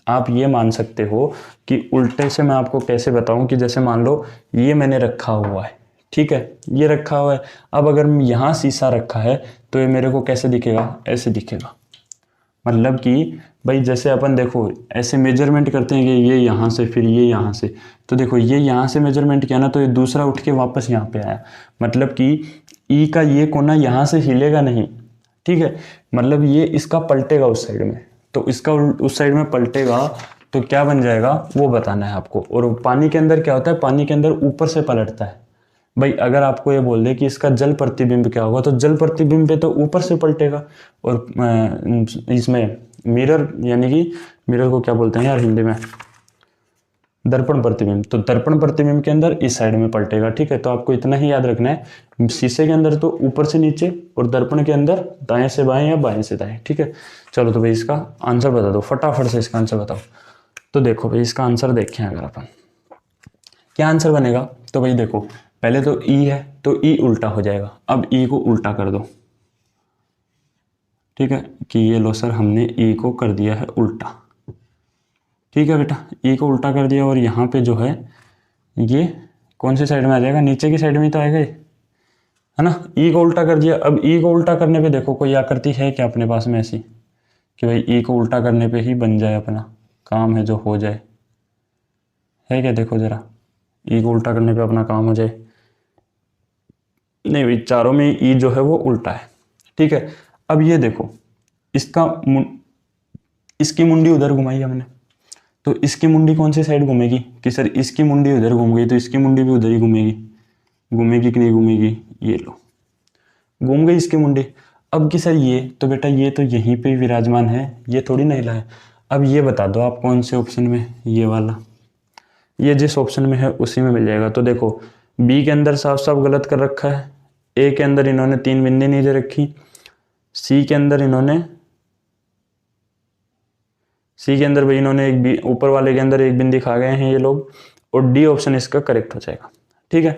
आप ये मान सकते हो कि उल्टे से मैं आपको कैसे बताऊं कि जैसे मान लो ये मैंने रखा हुआ है, ठीक है, ये रखा हुआ है। अब अगर यहाँ शीशा रखा है तो ये मेरे को कैसे दिखेगा, ऐसे दिखेगा। मतलब कि भाई जैसे अपन देखो ऐसे मेजरमेंट करते हैं कि ये यहाँ से फिर ये यहाँ से, तो देखो ये यहाँ से मेजरमेंट किया ना तो ये दूसरा उठ के वापस यहाँ पे आया। मतलब कि ई का ये कोना यहाँ से हिलेगा नहीं, ठीक है, मतलब ये इसका पलटेगा उस साइड में, तो इसका उस साइड में पलटेगा तो क्या बन जाएगा वो बताना है आपको। और पानी के अंदर क्या होता है, पानी के अंदर ऊपर से पलटता है। भाई अगर आपको ये बोल दे कि इसका जल प्रतिबिंब क्या होगा, तो जल प्रतिबिंब पे तो ऊपर से पलटेगा। और इसमें मिरर, यानी कि मिरर को क्या बोलते हैं यार हिंदी में, दर्पण प्रतिबिंब, तो दर्पण प्रतिबिंब के अंदर इस साइड में पलटेगा। ठीक है, तो आपको इतना ही याद रखना है, शीशे के अंदर तो ऊपर से नीचे और दर्पण के अंदर दाएं से बाएं या बाएं से दाएं। ठीक है, चलो तो भाई इसका आंसर बता दो फटाफट से, इसका आंसर बताओ। तो देखो भाई इसका आंसर देखें अगर अपन, क्या आंसर बनेगा, तो भाई देखो पहले तो ई है तो ई उल्टा हो जाएगा। अब ई को उल्टा कर दो, ठीक है, कि ये लो सर हमने ई को कर दिया है उल्टा। ठीक है बेटा, ई को उल्टा कर दिया और यहाँ पे जो है ये कौन सी साइड में आ जाएगा, नीचे की साइड में ही तो आएगा ये, है ना। ई को उल्टा कर दिया। अब ई को उल्टा करने पे देखो कोई आकृति है क्या अपने पास में ऐसी कि भाई ई को उल्टा करने पे ही बन जाए, अपना काम है जो हो जाए, है क्या? देखो जरा, ई को उल्टा करने पे अपना काम हो जाए। नहीं भाई, चारों में ई जो है वो उल्टा है। ठीक है, अब ये देखो इसकी मुंडी उधर घुमाई हमने, तो इसकी मुंडी कौन सी साइड घूमेगी कि सर इसकी मुंडी उधर घूम गई तो इसकी मुंडी भी उधर ही घूमेगी। घूमेगी कि नहीं घूमेगी, ये लो घूम गई इसकी मुंडी। अब कि सर ये तो बेटा ये तो यहीं पे विराजमान है, ये थोड़ी ना हिला है। अब ये बता दो आप कौन से ऑप्शन में, ये वाला, ये जिस ऑप्शन में है उसी में मिल जाएगा। तो देखो बी के अंदर साफ साफ गलत कर रखा है, ए के अंदर इन्होंने 3 बिंदी नहीं दे रखी, सी के अंदर भाई इन्होंने एक ऊपर वाले के अंदर एक बिंदी खा गए हैं ये लोग, और डी ऑप्शन इसका करेक्ट हो जाएगा। ठीक है,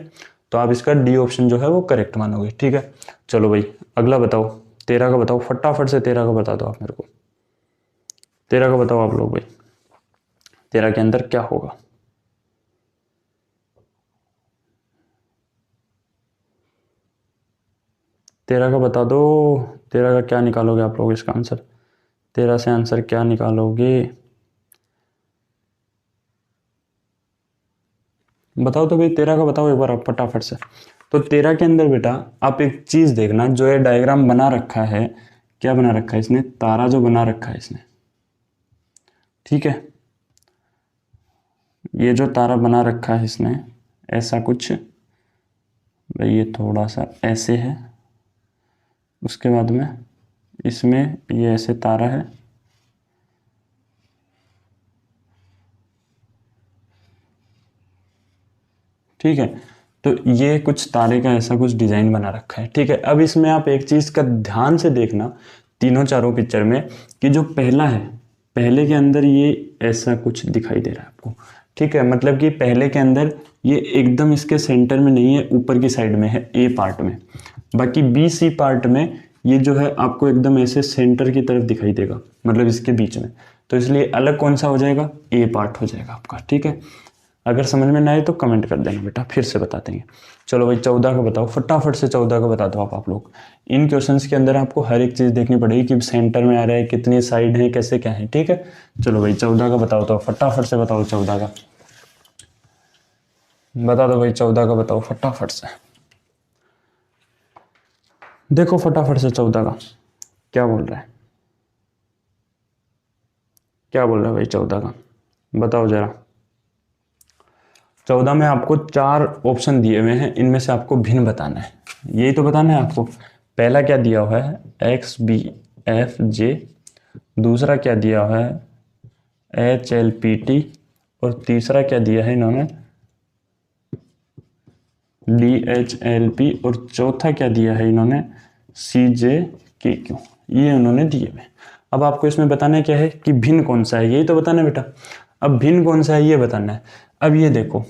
तो आप इसका डी ऑप्शन जो है वो करेक्ट मानोगे। ठीक है, चलो भाई अगला बताओ, 13 का बताओ फटाफट से, 13 का बता दो आप मेरे को, 13 का बताओ आप लोग भाई, 13 के अंदर क्या होगा। तेरह का बता दो, 13 का क्या निकालोगे आप लोग इसका आंसर, 13 से आंसर क्या निकालोगे बताओ तो भाई, 13 का बताओ एक बार आप फटाफट से। तो 13 के अंदर बेटा आप एक चीज देखना, जो है डायग्राम बना रखा है, क्या बना रखा है इसने, तारा जो बना रखा है इसने। ठीक है, ये जो तारा बना रखा है इसने ऐसा कुछ, भाई ये थोड़ा सा ऐसे है, उसके बाद में इसमें ये ऐसे तारा है, ठीक है, तो ये कुछ तारे का ऐसा कुछ डिजाइन बना रखा है। ठीक है, अब इसमें आप एक चीज का ध्यान से देखना तीनों चारों पिक्चर में, कि जो पहला है, पहले के अंदर ये ऐसा कुछ दिखाई दे रहा है आपको। ठीक है, मतलब कि पहले के अंदर ये एकदम इसके सेंटर में नहीं है, ऊपर की साइड में है ए पार्ट में, बाकी बी सी पार्ट में ये जो है आपको एकदम ऐसे सेंटर की तरफ दिखाई देगा, मतलब इसके बीच में। तो इसलिए अलग कौन सा हो जाएगा, ए पार्ट हो जाएगा आपका। ठीक है, अगर समझ में ना आए तो कमेंट कर देना बेटा, फिर से बता देंगे। चलो भाई 14 का बताओ फटाफट से, 14 का बता दो आप लोग। इन क्वेश्चंस के अंदर आपको हर एक चीज़ देखनी पड़ेगी कि सेंटर में आ रहा है, कितनी साइड है, कैसे क्या है। ठीक है, चलो भाई 14 का बताओ, तो फटाफट से बताओ 14 का बता दो भाई, 14 का बताओ फटाफट से, देखो फटाफट से 14 का क्या बोल रहा है, क्या बोल रहा है भाई 14 का बताओ जरा। 14 में आपको 4 ऑप्शन दिए हुए हैं, इनमें से आपको भिन्न बताना है, यही तो बताना है आपको। पहला क्या दिया हुआ है, एक्स बी एफ जे, दूसरा क्या दिया हुआ है एच एल पी टी, और तीसरा क्या दिया है इन्होंने डी एच एल पी, और चौथा क्या दिया है इन्होंने सी जे के क्यू, ये उन्होंने दिए हुए। अब आपको इसमें बताना क्या है कि भिन्न कौन सा है, यही तो बताना है बेटा। अब भिन्न कौन सा है ये बताना है। अब ये देखो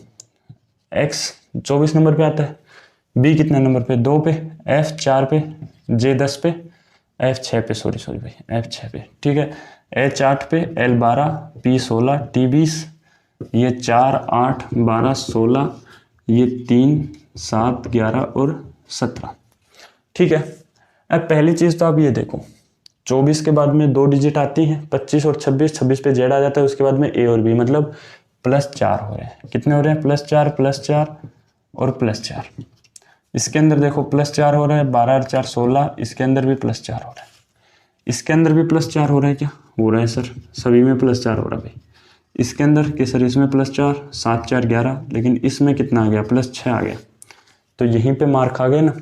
x 24 नंबर पे आता है, b कितना नंबर पे 2 पे, f 4 पे, j 10 पे, f 6 पे, सॉरी भाई f 6 पे, ठीक है, h 8 पे, l 12, p 16, t 20, ये 4 8 12 16, ये 3 7 11 और 17, ठीक है। अब पहली चीज़ तो आप ये देखो, 24 के बाद में 2 डिजिट आती हैं, 25 और 26, 26 पे जेड आ जाता है, उसके बाद में a और b, मतलब +4 हो रहे हैं। कितने हो रहे हैं? +4 और +4। इसके अंदर देखो +4 हो रहा है, 12 और 4 16, इसके अंदर भी +4 हो रहा है, इसके अंदर भी +4 हो रहा है। क्या हो रहा है सर? सभी में +4 हो रहा है भाई। इसके अंदर कि सर इसमें +4, 7 4 11, लेकिन इसमें कितना आ गया? +6 आ गया। तो यहीं पे मार्क आ गए ना,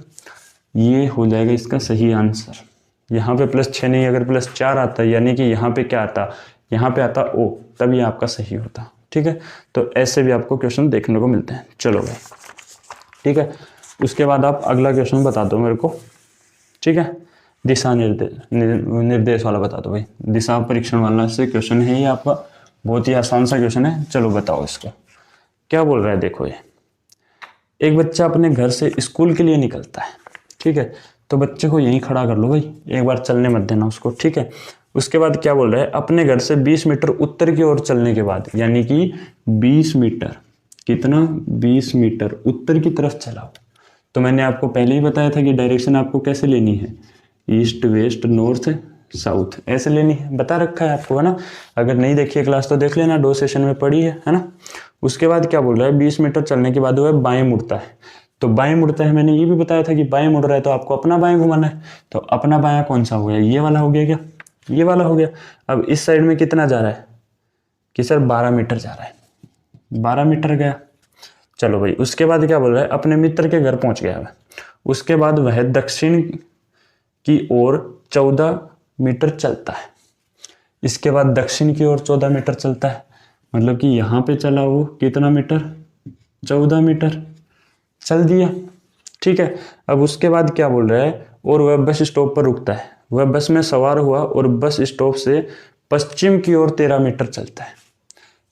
ये हो जाएगा इसका सही आंसर। यहाँ पे +6 नहीं, अगर +4 आता यानी कि यहाँ पे क्या आता? यहाँ पे आता O, तब ये आपका सही होता, ठीक है। तो ऐसे भी आपको क्वेश्चन देखने को मिलते हैं। चलो भाई, ठीक है। उसके बाद आप अगला क्वेश्चन बता दो मेरे को, ठीक है। दिशा निर्देश वाला बता दो भाई, दिशा परीक्षण वाला से क्वेश्चन है ये आपका, बहुत ही आसान सा क्वेश्चन है। चलो बताओ इसको क्या बोल रहा है। देखो ये एक बच्चा अपने घर से स्कूल के लिए निकलता है, ठीक है। तो बच्चे को यहीं खड़ा कर लो भाई, एक बार चलने मत देना उसको, ठीक है। उसके बाद क्या बोल रहा है? अपने घर से 20 मीटर उत्तर की ओर चलने के बाद, यानी कि 20 मीटर, कितना? 20 मीटर उत्तर की तरफ चलाओ। तो मैंने आपको पहले ही बताया था कि डायरेक्शन आपको कैसे लेनी है, ईस्ट वेस्ट नॉर्थ साउथ, ऐसे लेनी है, बता रखा है आपको, है ना। अगर नहीं देखी है क्लास तो देख लेना, 2 सेशन में पढ़ी है ना। उसके बाद क्या बोल रहा है? 20 मीटर चलने के बाद वो बाएं मुड़ता है। तो बाएं मुड़ता है, मैंने ये भी बताया था कि बाएं मुड़ रहा है तो आपको अपना बाएं घुमाना है। तो अपना बायां कौन सा हो गया? ये वाला हो गया क्या? ये वाला हो गया। अब इस साइड में कितना जा रहा है कि सर 12 मीटर जा रहा है, 12 मीटर गया। चलो भाई, उसके बाद क्या बोल रहा है? अपने मित्र के घर पहुंच गया है। उसके बाद वह दक्षिण की ओर 14 मीटर चलता है। इसके बाद दक्षिण की ओर 14 मीटर चलता है, मतलब कि यहाँ पे चला वो कितना मीटर? 14 मीटर चल दिया, ठीक है। अब उसके बाद क्या बोल रहा है? और वह बस स्टॉप पर रुकता है। वह बस में सवार हुआ और बस स्टॉप से पश्चिम की ओर 13 मीटर चलता है।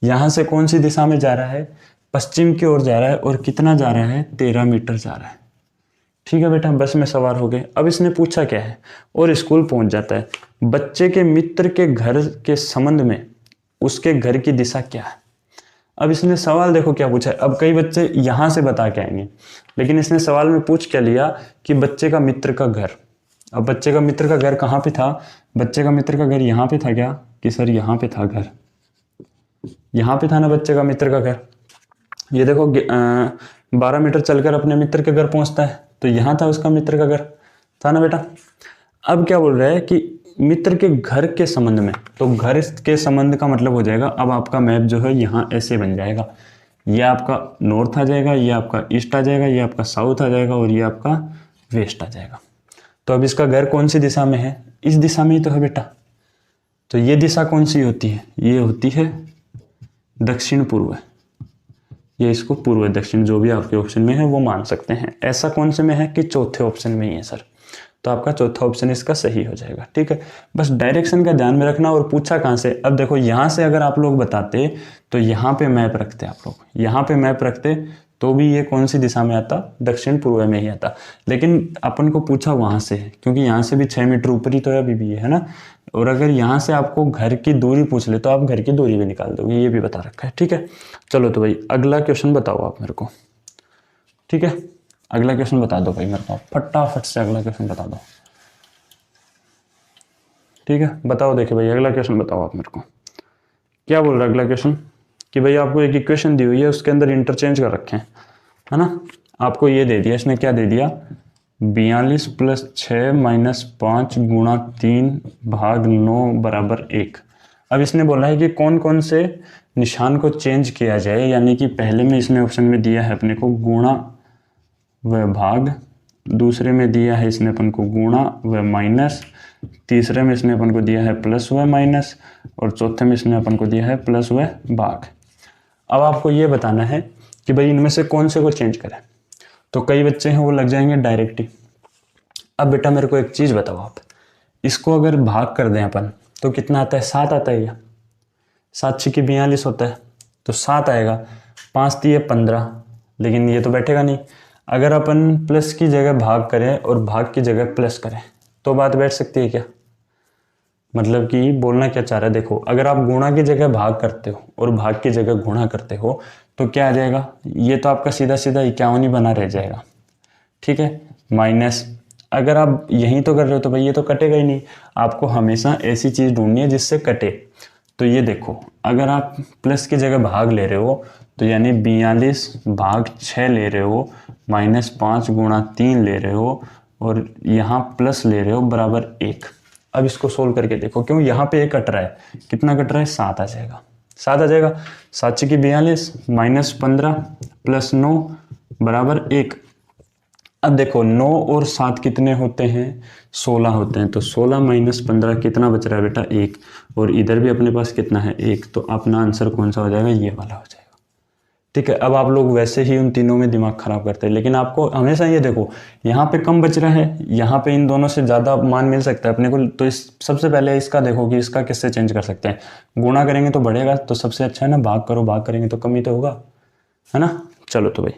यहाँ से कौन सी दिशा में जा रहा है? पश्चिम की ओर जा रहा है, और कितना जा रहा है? 13 मीटर जा रहा है, ठीक है बेटा। बस में सवार हो गए। अब इसने पूछा क्या है? और स्कूल पहुंच जाता है। बच्चे के मित्र के घर के संबंध में उसके घर की दिशा क्या है? अब इसने सवाल देखो क्या पूछा है। अब कई बच्चे यहां से बता के आएंगे, लेकिन इसने सवाल में पूछ क्या लिया कि बच्चे का मित्र का घर। अब बच्चे का मित्र का घर कहाँ पे था? बच्चे का मित्र का घर यहाँ पे था क्या? कि सर यहाँ पे था घर, यहाँ पे था ना बच्चे का मित्र का घर। ये देखो 12 मीटर चलकर अपने मित्र के घर पहुंचता है, तो यहाँ था उसका मित्र का घर, था ना बेटा। अब क्या बोल रहा है कि मित्र के घर के संबंध में, तो घर के संबंध का मतलब हो जाएगा, अब आपका मैप जो है यहाँ ऐसे बन जाएगा। ये आपका नॉर्थ आ जाएगा, ये आपका ईस्ट आ जाएगा, ये आपका साउथ आ जाएगा, और ये आपका वेस्ट आ जाएगा। तो अब इसका घर कौन सी दिशा में है? इस दिशा में ही तो है बेटा। तो ये दिशा कौन सी होती है? ये होती है दक्षिण पूर्व। ये इसको पूर्व दक्षिण जो भी आपके ऑप्शन में है वो मान सकते हैं। ऐसा कौन से में है? कि चौथे ऑप्शन में ही है सर। तो आपका चौथा ऑप्शन इसका सही हो जाएगा, ठीक है। बस डायरेक्शन का ध्यान में रखना। और पूछा कहाँ से? अब देखो यहाँ से अगर आप लोग बताते तो यहाँ पे मैप रखते, आप लोग यहाँ पे मैप रखते तो भी ये कौन सी दिशा में आता? दक्षिण पूर्व में ही आता। लेकिन अपन को पूछा वहाँ से है, क्योंकि यहाँ से भी 6 मीटर ऊपर ही तो है अभी भी, है ना। और अगर यहाँ से आपको घर की दूरी पूछ ले तो आप घर की दूरी भी निकाल दोगे, ये भी बता रखा है, ठीक है। चलो तो भाई अगला क्वेश्चन बताओ आप मेरे को, ठीक है। अगला क्वेश्चन बता दो भाई मेरे को, फटाफट से अगला क्वेश्चन बता दो, ठीक है। बताओ, देखिए भाई अगला क्वेश्चन बताओ आप मेरे को। क्या बोल रहा है अगला क्वेश्चन? कि भाई आपको एक इक्वेशन दी हुई है, उसके अंदर इंटरचेंज कर रखे हैं, है ना। आपको ये दे दिया, इसने क्या दे दिया? 42 + 6 - 5 × 3 / 9 = 1। अब इसने बोला है कि कौन कौन से निशान को चेंज किया जाए, यानी कि पहले में इसने ऑप्शन में दिया है अपने को गुणा व भाग, दूसरे में दिया है इसने अपन को गुणा व माइनस, तीसरे में इसने अपन को दिया है प्लस व माइनस, और चौथे में इसने अपन को दिया है प्लस व भाग। अब आपको ये बताना है कि भाई इनमें से कौन से को चेंज करें। तो कई बच्चे हैं वो लग जाएंगे डायरेक्ट ही। अब बेटा मेरे को एक चीज़ बताओ आप, इसको अगर भाग कर दें अपन तो कितना आता है? 7 आता है। या 7 × 6 = 42 होता है, तो 7 आएगा। 5 × 3 = 15, लेकिन ये तो बैठेगा नहीं। अगर अपन प्लस की जगह भाग करें और भाग की जगह प्लस करें तो बात बैठ सकती है क्या? मतलब कि बोलना क्या चाह रहा है, देखो अगर आप गुणा की जगह भाग करते हो और भाग की जगह गुणा करते हो तो क्या आ जाएगा, ये तो आपका सीधा सीधा 51 ही बना रह जाएगा, ठीक है। माइनस अगर आप यहीं तो कर रहे हो तो भाई ये तो कटेगा ही नहीं, आपको हमेशा ऐसी चीज़ ढूंढनी है जिससे कटे। तो ये देखो अगर आप प्लस की जगह भाग ले रहे हो तो यानी 42/6 ले रहे हो, -5 × 3 ले रहे हो और यहाँ प्लस ले रहे हो बराबर 1। अब इसको सोल्व करके देखो, क्यों यहाँ पे 1 कट रहा है, कितना कट रहा है, 7 आ जाएगा, 7 आ जाएगा। 7 की 42 -15 + 9 बराबर 1। अब देखो 9 और 7 कितने होते हैं, 16 होते हैं। तो 16 - 15 कितना बच रहा है बेटा, 1। और इधर भी अपने पास कितना है, 1। तो अपना आंसर कौन सा हो जाएगा, ये वाला हो जाएगा, ठीक है। अब आप लोग वैसे ही उन तीनों में दिमाग खराब करते हैं, लेकिन आपको हमेशा ये देखो यहाँ पे कम बच रहा है, यहाँ पे इन दोनों से ज़्यादा मान मिल सकता है अपने को। तो इस सबसे पहले इसका देखो कि इसका किससे चेंज कर सकते हैं। गुणा करेंगे तो बढ़ेगा, तो सबसे अच्छा है ना भाग करो, भाग करेंगे तो कम ही तो होगा, है ना। चलो तो भाई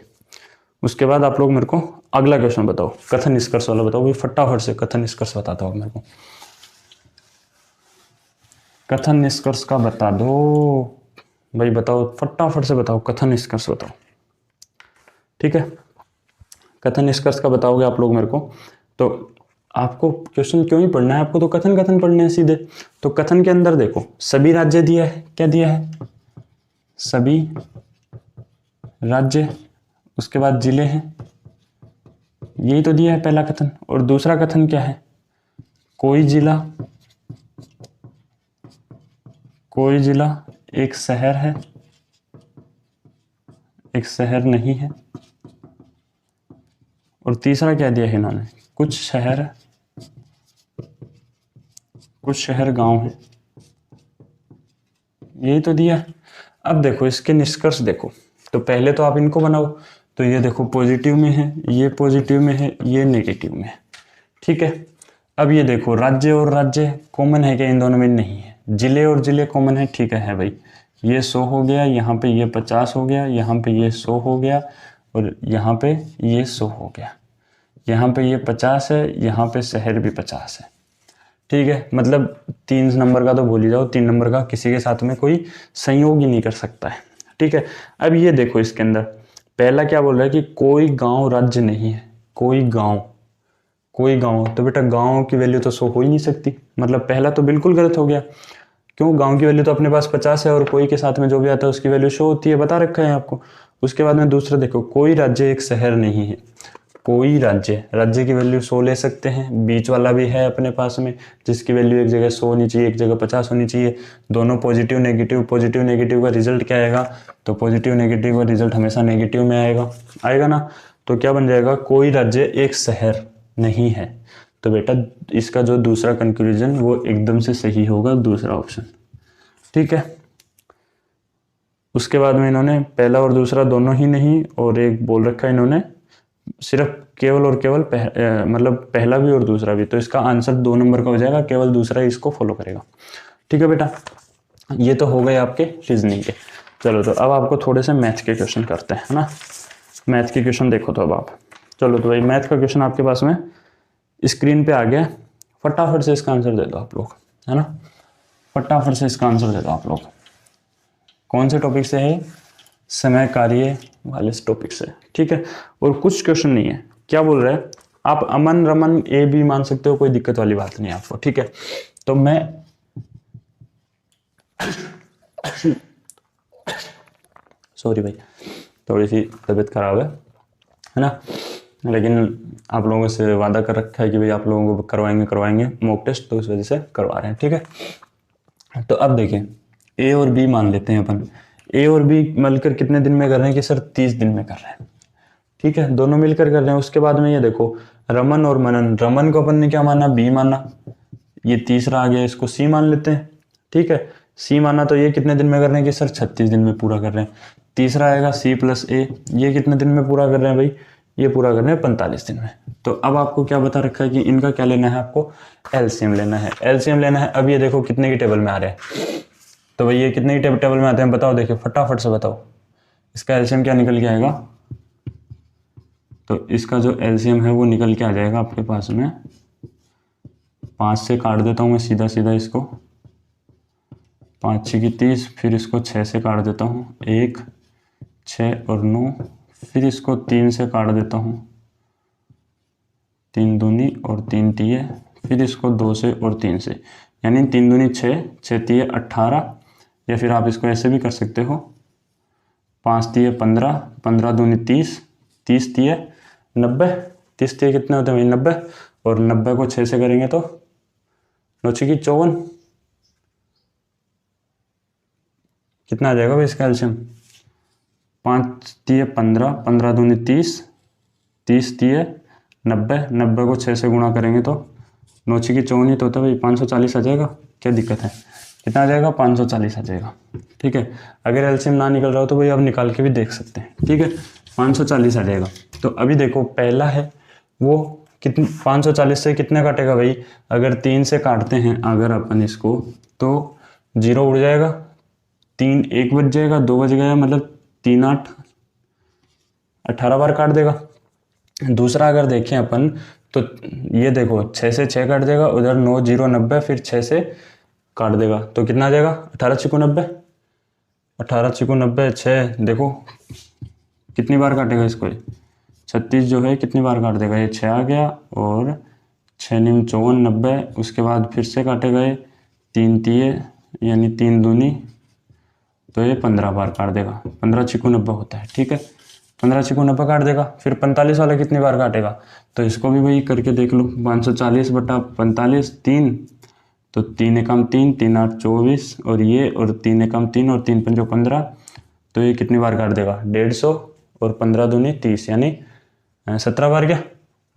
उसके बाद आप लोग मेरे को अगला क्वेश्चन बताओ, कथन निष्कर्ष वाला बताओ भाई, फटाफट से कथन निष्कर्ष बताता हूँ मेरे को, कथन निष्कर्ष का बता दो भाई, बताओ फटाफट से बताओ, कथन निष्कर्ष बताओ, ठीक है। कथन निष्कर्ष का बताओगे आप लोग मेरे को, तो आपको क्वेश्चन क्यों ही पढ़ना है, आपको तो कथन कथन पढ़ने हैं सीधे। तो कथन के अंदर देखो सभी राज्य दिया है, क्या दिया है, सभी राज्य, उसके बाद जिले हैं, यही तो दिया है पहला कथन। और दूसरा कथन क्या है, कोई जिला एक शहर है, एक शहर नहीं है। और तीसरा क्या दिया है इन्होंने, कुछ शहर गांव है, यही तो दिया है। अब देखो इसके निष्कर्ष देखो, तो पहले तो आप इनको बनाओ। तो ये देखो पॉजिटिव में है, ये पॉजिटिव में है, ये नेगेटिव में है, ठीक है। अब ये देखो राज्य और राज्य कॉमन है क्या, इन दोनों में नहीं है। जिले और जिले कॉमन है, ठीक है भाई। ये 100 हो गया, यहाँ पे ये 50 हो गया, यहाँ पे ये 100 हो गया और यहाँ पे ये 100 हो गया, यहाँ पे ये 50 है, यहाँ पे शहर भी 50 है, ठीक है। मतलब 3 नंबर का तो भूल ही जाओ, 3 नंबर का किसी के साथ में कोई संयोग ही नहीं कर सकता है, ठीक है। अब ये देखो इसके अंदर पहला क्या बोल रहा है कि कोई गांव राज्य नहीं है, कोई गांव, तो बेटा गांव की वैल्यू तो 100 हो ही नहीं सकती, मतलब पहला तो बिल्कुल गलत हो गया। क्यों, गांव की वैल्यू तो अपने पास 50 है और कोई के साथ में जो भी आता है उसकी वैल्यू 100 होती है, बता रखा है आपको। उसके बाद में दूसरा देखो, कोई राज्य एक शहर नहीं है, कोई राज्य की वैल्यू 100 ले सकते हैं। बीच वाला भी है अपने पास में जिसकी वैल्यू एक जगह 100 होनी चाहिए, एक जगह 50 होनी चाहिए। दोनों पॉजिटिव नेगेटिव का रिजल्ट क्या आएगा, तो पॉजिटिव नेगेटिव का रिजल्ट हमेशा नेगेटिव में आएगा ना। तो क्या बन जाएगा, कोई राज्य एक शहर नहीं है। तो बेटा इसका जो दूसरा कंक्लूजन वो एकदम से सही होगा, दूसरा ऑप्शन, ठीक है। उसके बाद में इन्होंने पहला और दूसरा दोनों ही नहीं, और एक बोल रखा है इन्होंने सिर्फ केवल और केवल मतलब पहला भी और दूसरा भी। तो इसका आंसर 2 नंबर का हो जाएगा, केवल दूसरा ही इसको फॉलो करेगा, ठीक है बेटा। ये तो हो गए आपके रीजनिंग के। चलो तो अब आपको थोड़े से मैथ के क्वेश्चन करते हैं, है ना। मैथ के क्वेश्चन देखो तो अब आप, चलो तो भाई मैथ का क्वेश्चन आपके पास में स्क्रीन पे आ गया, फटाफट से इसका आंसर दे दो आप लोग, है ना। फटाफट से इसका आंसर दे दो आप लोग। कौन से टॉपिक से है, समय कार्य वाले टॉपिक से, ठीक है। और कुछ क्वेश्चन नहीं है, क्या बोल रहा है, आप अमन रमन ए बी मान सकते हो, कोई दिक्कत वाली बात नहीं है आपको, ठीक है। तो मैं सॉरी भाई, थोड़ी सी तबीयत खराब है ना, लेकिन आप लोगों से वादा कर रखा है कि भाई आप लोगों को करवाएंगे मॉक टेस्ट, तो इस वजह से करवा रहे हैं, ठीक है। तो अब देखें ए और बी मान लेते हैं अपन। ए और बी मिलकर कितने दिन में कर रहे हैं कि सर 30 दिन में कर रहे हैं, ठीक है, दोनों मिलकर कर रहे हैं। उसके बाद में ये देखो रमन और मनन, रमन को अपन ने क्या माना, बी माना, ये तीसरा आ गया, इसको सी मान लेते हैं, ठीक है। सी माना तो ये कितने दिन में कर रहे हैं कि सर 36 दिन में पूरा कर रहे हैं। तीसरा आएगा सी प्लस ए, ये कितने दिन में पूरा कर रहे हैं भाई, ये पूरा कर रहे हैं 45 दिन में। तो अब आपको क्या बता रखा है कि इनका क्या लेना है, आपको एलसीएम लेना है, एलसीएम लेना है। अब ये देखो कितने की टेबल में आ रहे हैं, तो भाई ये कितने की टेबल में आते हैं बताओ, देखिए फटाफट से बताओ। इसका एलसीएम क्या निकल के आएगा, तो इसका जो एलसीएम है वो निकल के आ जाएगा आपके पास में 5 से काट देता हूँ मैं सीधा सीधा इसको, 5 6 30, फिर इसको 6 से काट देता हूँ, 1 6 और 9, फिर इसको 3 से काट देता हूँ, 3 दूनी और 3 तिये, फिर इसको 2 से और 3 से, यानी 3 दूनी 6, 6 तिये 18, या फिर आप इसको ऐसे भी कर सकते हो, 5 तिये 15, 15 दूनी 30, 30 तिये 90, 30 तिये कितने होते हैं भाई 90, और 90 को 6 से करेंगे तो 9 की 54, कितना आ जाएगा भाई इसका एल्शियम, 5 तिये 15, 15 दूनी 30, 30 तिये 90, 90 को 6 से गुणा करेंगे तो 9 की 54 ही तो होता है भाई, 540 आ जाएगा। क्या दिक्कत है, कितना आ जाएगा 540 आ जाएगा। ठीक है, अगर एलसीएम ना निकल रहा हो तो भाई आप निकाल के भी देख सकते हैं। ठीक है, 540 आ जाएगा। तो अभी देखो पहला है वो कितने, 540 से कितने काटेगा भाई, अगर 3 से काटते हैं अगर अपन इसको तो 0 उड़ जाएगा, 3 1 बच जाएगा, 2 बच गया, मतलब 3 8 18 बार काट देगा। दूसरा अगर देखें अपन तो ये देखो 6 से 6 काट देगा, उधर 9 0 90, फिर 6 से काट देगा तो कितना आ जाएगा 18 6 90, 18 6 90, 6 देखो कितनी बार काटेगा इसको, 36 जो है कितनी बार काट देगा, ये 6 आ गया और 6 9 54 90, उसके बाद फिर से काटेगा ये 3 तिये यानी 3 दूनी, तो ये 15 बार काट देगा, 15 6 90 होता है। ठीक है, 15 6 90 काट देगा। फिर 45 वाला कितनी बार काटेगा, तो इसको भी वही करके देख लो, 540 बटा 45 3, तो 3 एकम 3, 3 8 24, और ये और 3 एकम 3 और 3 5 15, तो ये कितनी बार काट देगा 150, और 15 दूनी 30 यानी 17 बार, क्या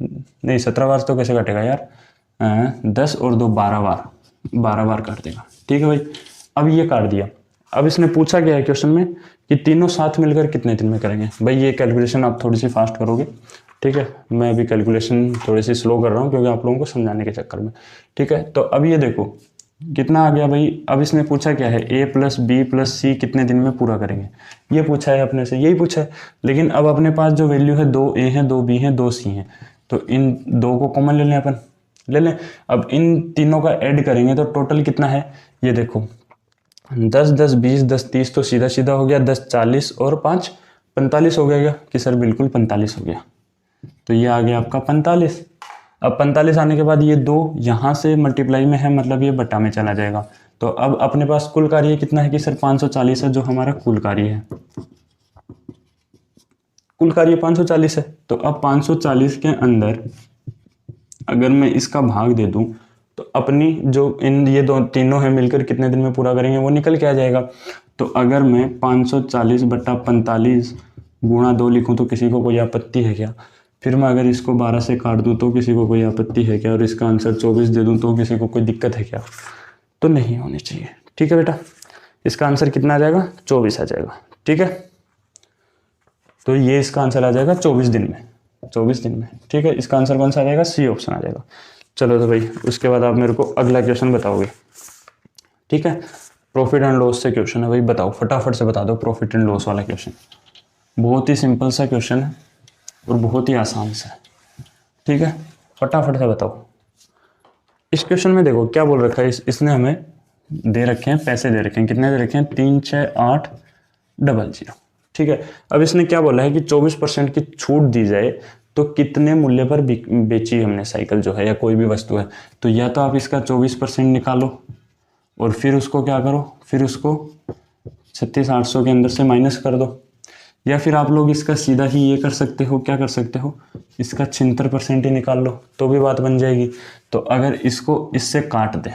नहीं 17 बार तो कैसे काटेगा यार, 10 और 2 12 बार, 12 बार काट देगा। ठीक है भाई, अब ये काट दिया। अब इसने पूछा गया है क्वेश्चन में कि तीनों साथ मिलकर कितने दिन में करेंगे। भाई ये कैलकुलेशन आप थोड़ी सी फास्ट करोगे। ठीक है, मैं अभी कैलकुलेशन थोड़ी सी स्लो कर रहा हूँ क्योंकि आप लोगों को समझाने के चक्कर में। ठीक है, तो अब ये देखो कितना आ गया भाई। अब इसने पूछा क्या है, a + b + c कितने दिन में पूरा करेंगे, ये पूछा है अपने से, यही पूछा है। लेकिन अब अपने पास जो वैल्यू है 2a है, 2b है, 2c है, तो इन दो को कॉमन ले लें, अपन ले लें। अब इन तीनों का ऐड करेंगे तो टोटल कितना है, ये देखो 10 10 20 10 30, तो सीधा सीधा हो गया 10 40 और 5 45 हो गया कि सर बिल्कुल 45 हो गया। तो ये आ गया आपका 45। अब 45 आने के बाद ये 2 यहाँ से मल्टीप्लाई में है, मतलब ये बटा में चला जाएगा। तो अब अपने पास कुल कार्य कितना है कि सर 540 है, जो हमारा कुल कार्य है, कुल कार्य 540 है। तो अब 540 के अंदर अगर मैं इसका भाग दे दूं तो अपनी जो इन ये दो तीनों हैं मिलकर कितने दिन में पूरा करेंगे वो निकल के आ जाएगा। तो अगर मैं 540 बटा 45 गुणा 2 लिखूं तो किसी को कोई आपत्ति है क्या? फिर मैं अगर इसको 12 से काट दूं तो किसी को कोई आपत्ति है क्या? और इसका आंसर 24 दे दूं तो किसी को कोई दिक्कत है क्या? तो नहीं होनी चाहिए। ठीक है बेटा, इसका आंसर कितना आ जाएगा? 24 आ जाएगा। ठीक है, तो ये इसका आंसर आ जाएगा 24 दिन में, 24 दिन में। ठीक है, इसका आंसर कौन सा आ जाएगा? सी ऑप्शन आ जाएगा। चलो तो भाई उसके बाद आप मेरे को अगला क्वेश्चन बताओगे। ठीक है, प्रॉफिट एंड लॉस से क्वेश्चन है भाई, बताओ फटाफट से बता दो प्रॉफिट एंड लॉस वाला क्वेश्चन। बहुत ही सिंपल सा क्वेश्चन है और बहुत ही आसान सा है। ठीक है, फटाफट से बताओ। इस क्वेश्चन में देखो क्या बोल रखा है, इसने हमें दे रखे हैं, पैसे दे रखे हैं, कितने दे रखे हैं? 36800। ठीक है, अब इसने क्या बोला है कि 24% की छूट दी जाए तो कितने मूल्य पर बेची हमने साइकिल जो है या कोई भी वस्तु है। तो या तो आप इसका 24% निकालो और फिर उसको क्या करो, फिर उसको 36800 के अंदर से माइनस कर दो, या फिर आप लोग इसका सीधा ही ये कर सकते हो, क्या कर सकते हो, इसका 76% ही निकाल लो तो भी बात बन जाएगी। तो अगर इसको इससे काट दें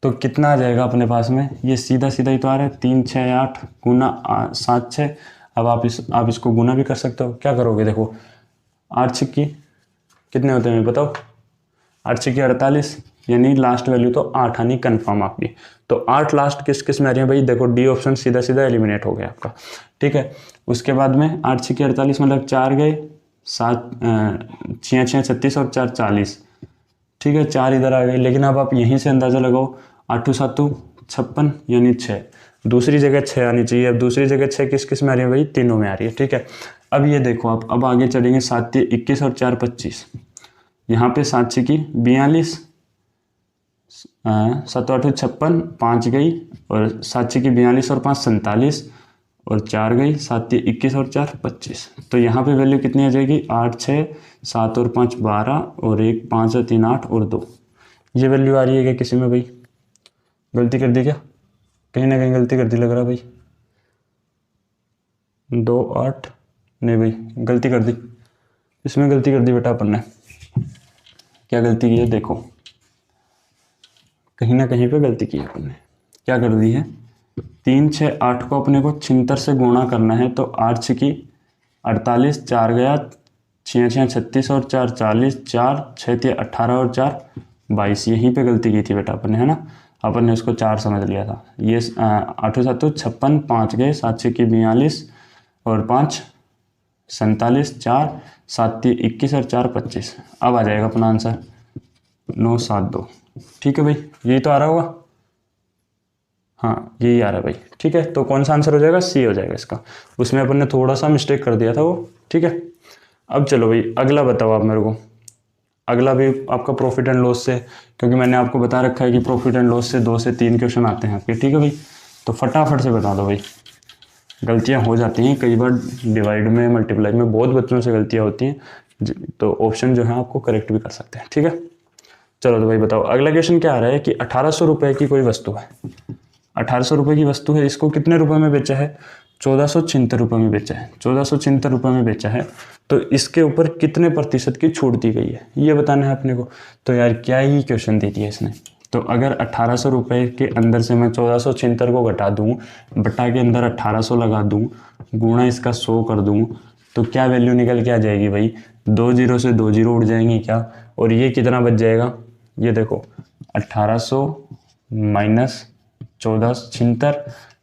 तो कितना आ जाएगा अपने पास में? ये सीधा सीधा ही तो आ रहा है, 3 6 8 गुना 7 6। अब आप इसको गुना भी कर सकते हो। क्या करोगे, देखो 8 6 कितने होते हैं बताओ? 8 6 48, यानी लास्ट वैल्यू तो 8 आनी कन्फर्म आपकी। तो 8 लास्ट किस में आ रही है भाई? देखो डी ऑप्शन सीधा सीधा एलिमिनेट हो गया आपका। ठीक है, उसके बाद में 8 6 48 मतलब 4 गए, 7 6 6 36 और 4 40। ठीक है, 4 इधर आ गए। लेकिन अब आप यहीं से अंदाज़ा लगाओ, 8 7 56 यानी 6, दूसरी जगह 6 आनी चाहिए। अब दूसरी जगह 6 किस में आ रही है भाई? तीनों में आ रही है। ठीक है, अब ये देखो आप, अब आगे चलेंगे, 7 × 21 और 4 × 25। यहाँ पे 7 × 42, 7 × 8 = 56, 5 गई, और 7 × 42 और 5 = 47, और 4 गई, 7 × 21 और 4 = 25। तो यहाँ पे वैल्यू कितनी आ जाएगी, 8 × 6 = 7 और 5 = 12, और 1 5 और 3 8 और 2। ये वैल्यू आ रही है क्या किसी में भाई? गलती कर दी क्या? कहीं ना कहीं गलती कर दी लग रहा भाई। 2 8 नहीं भाई, गलती कर दी, इसमें गलती कर दी बेटा अपन ने। क्या गलती की है देखो, कहीं ना कहीं पे गलती की है अपन ने। क्या कर दी है, 3 6 8 को अपने को 76 से गुणा करना है, तो 8 6 = 48, 4 गया, 6 6 = 36 और 4 40, 4 6 × 18 और 4 22। यहीं पे गलती की थी बेटा अपन ने, है ना। अपन ने उसको 4 समझ लिया था। ये 8 7 56, 5 गए, 7 6 = 42 और 5 47, 4 7 × 21 और 4 = 25। अब आ जाएगा अपना आंसर 972। ठीक है भाई, यही तो आ रहा होगा। हाँ यही आ रहा है भाई। ठीक है, तो कौन सा आंसर हो जाएगा, सी हो जाएगा इसका। उसमें अपन ने थोड़ा सा मिस्टेक कर दिया था वो। ठीक है, अब चलो भाई अगला बताओ आप मेरे को। अगला भी आपका प्रॉफिट एंड लॉस से, क्योंकि मैंने आपको बता रखा है कि प्रॉफिट एंड लॉस से 2 से 3 क्वेश्चन आते हैं आपके। ठीक है भाई, तो फटाफट से बता दो भाई। गलतियां हो जाती हैं कई बार, डिवाइड में मल्टीप्लाई में बहुत बच्चों से गलतियां होती हैं, तो ऑप्शन जो है आपको करेक्ट भी कर सकते हैं। ठीक है, चलो तो भाई बताओ। अगला क्वेश्चन क्या आ रहा है कि 1800 रुपये की कोई वस्तु है, 1800 रुपये की वस्तु है, इसको कितने रुपए में बेचा है, 1476 रुपये में बेचा है। 1476 रुपये में बेचा है, तो इसके ऊपर कितने प्रतिशत की छूट दी गई है, ये बताना है अपने को। तो यार क्या ही क्वेश्चन दे दिया इसने। तो अगर 1800 रुपये के अंदर से मैं 1476 को घटा दूँ, बटा के अंदर 1800 लगा दूँ, गुणा इसका 100 कर दूँ, तो क्या वैल्यू निकल के आ जाएगी भाई, 2 0 से 2 0 उड़ जाएंगी क्या, और ये कितना बच जाएगा, ये देखो 1800 माइनस 1476,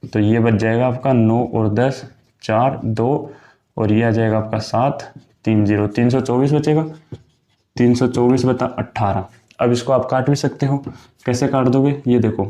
तो ये बच जाएगा आपका 9 और 10 4 2, और ये आ जाएगा आपका 7 3 0, 324 बचेगा। 324 बटा 18। अब इसको आप काट भी सकते हो, कैसे काट दोगे, ये देखो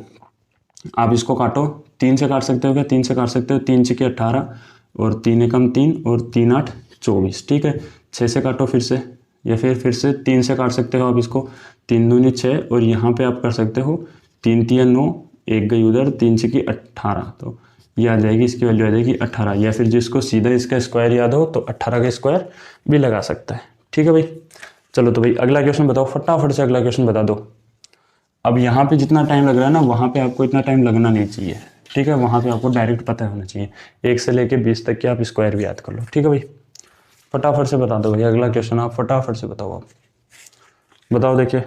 आप इसको काटो, 3 से काट सकते हो क्या, 3 से काट सकते हो, 3 6 = 18 और 3 एकम 3 और 3 8 24। ठीक है, 6 से काटो फिर से, या फिर से 3 से काट सकते हो आप इसको, 3 दूनी 6, और यहाँ पे आप कर सकते हो 3 3 9, 1 गई उधर, 3 6 = 18, तो ये आ जाएगी, इसकी वैल्यू आ जाएगी 18। या फिर जिसको सीधा इसका स्क्वायर याद हो तो 18 का स्क्वायर भी लगा सकता है। ठीक है भाई, चलो तो भाई अगला क्वेश्चन बताओ, फटाफट से अगला क्वेश्चन बता दो। अब यहाँ पे जितना टाइम लग रहा है ना, वहाँ पे आपको इतना टाइम लगना नहीं चाहिए। ठीक है, वहाँ पे आपको डायरेक्ट पता होना चाहिए, 1 से लेके 20 तक के आप स्क्वायर भी याद कर लो। ठीक है भाई, फटाफट से बता दो भाई अगला क्वेश्चन, आप फटाफट से बताओ। आप बताओ, देखिए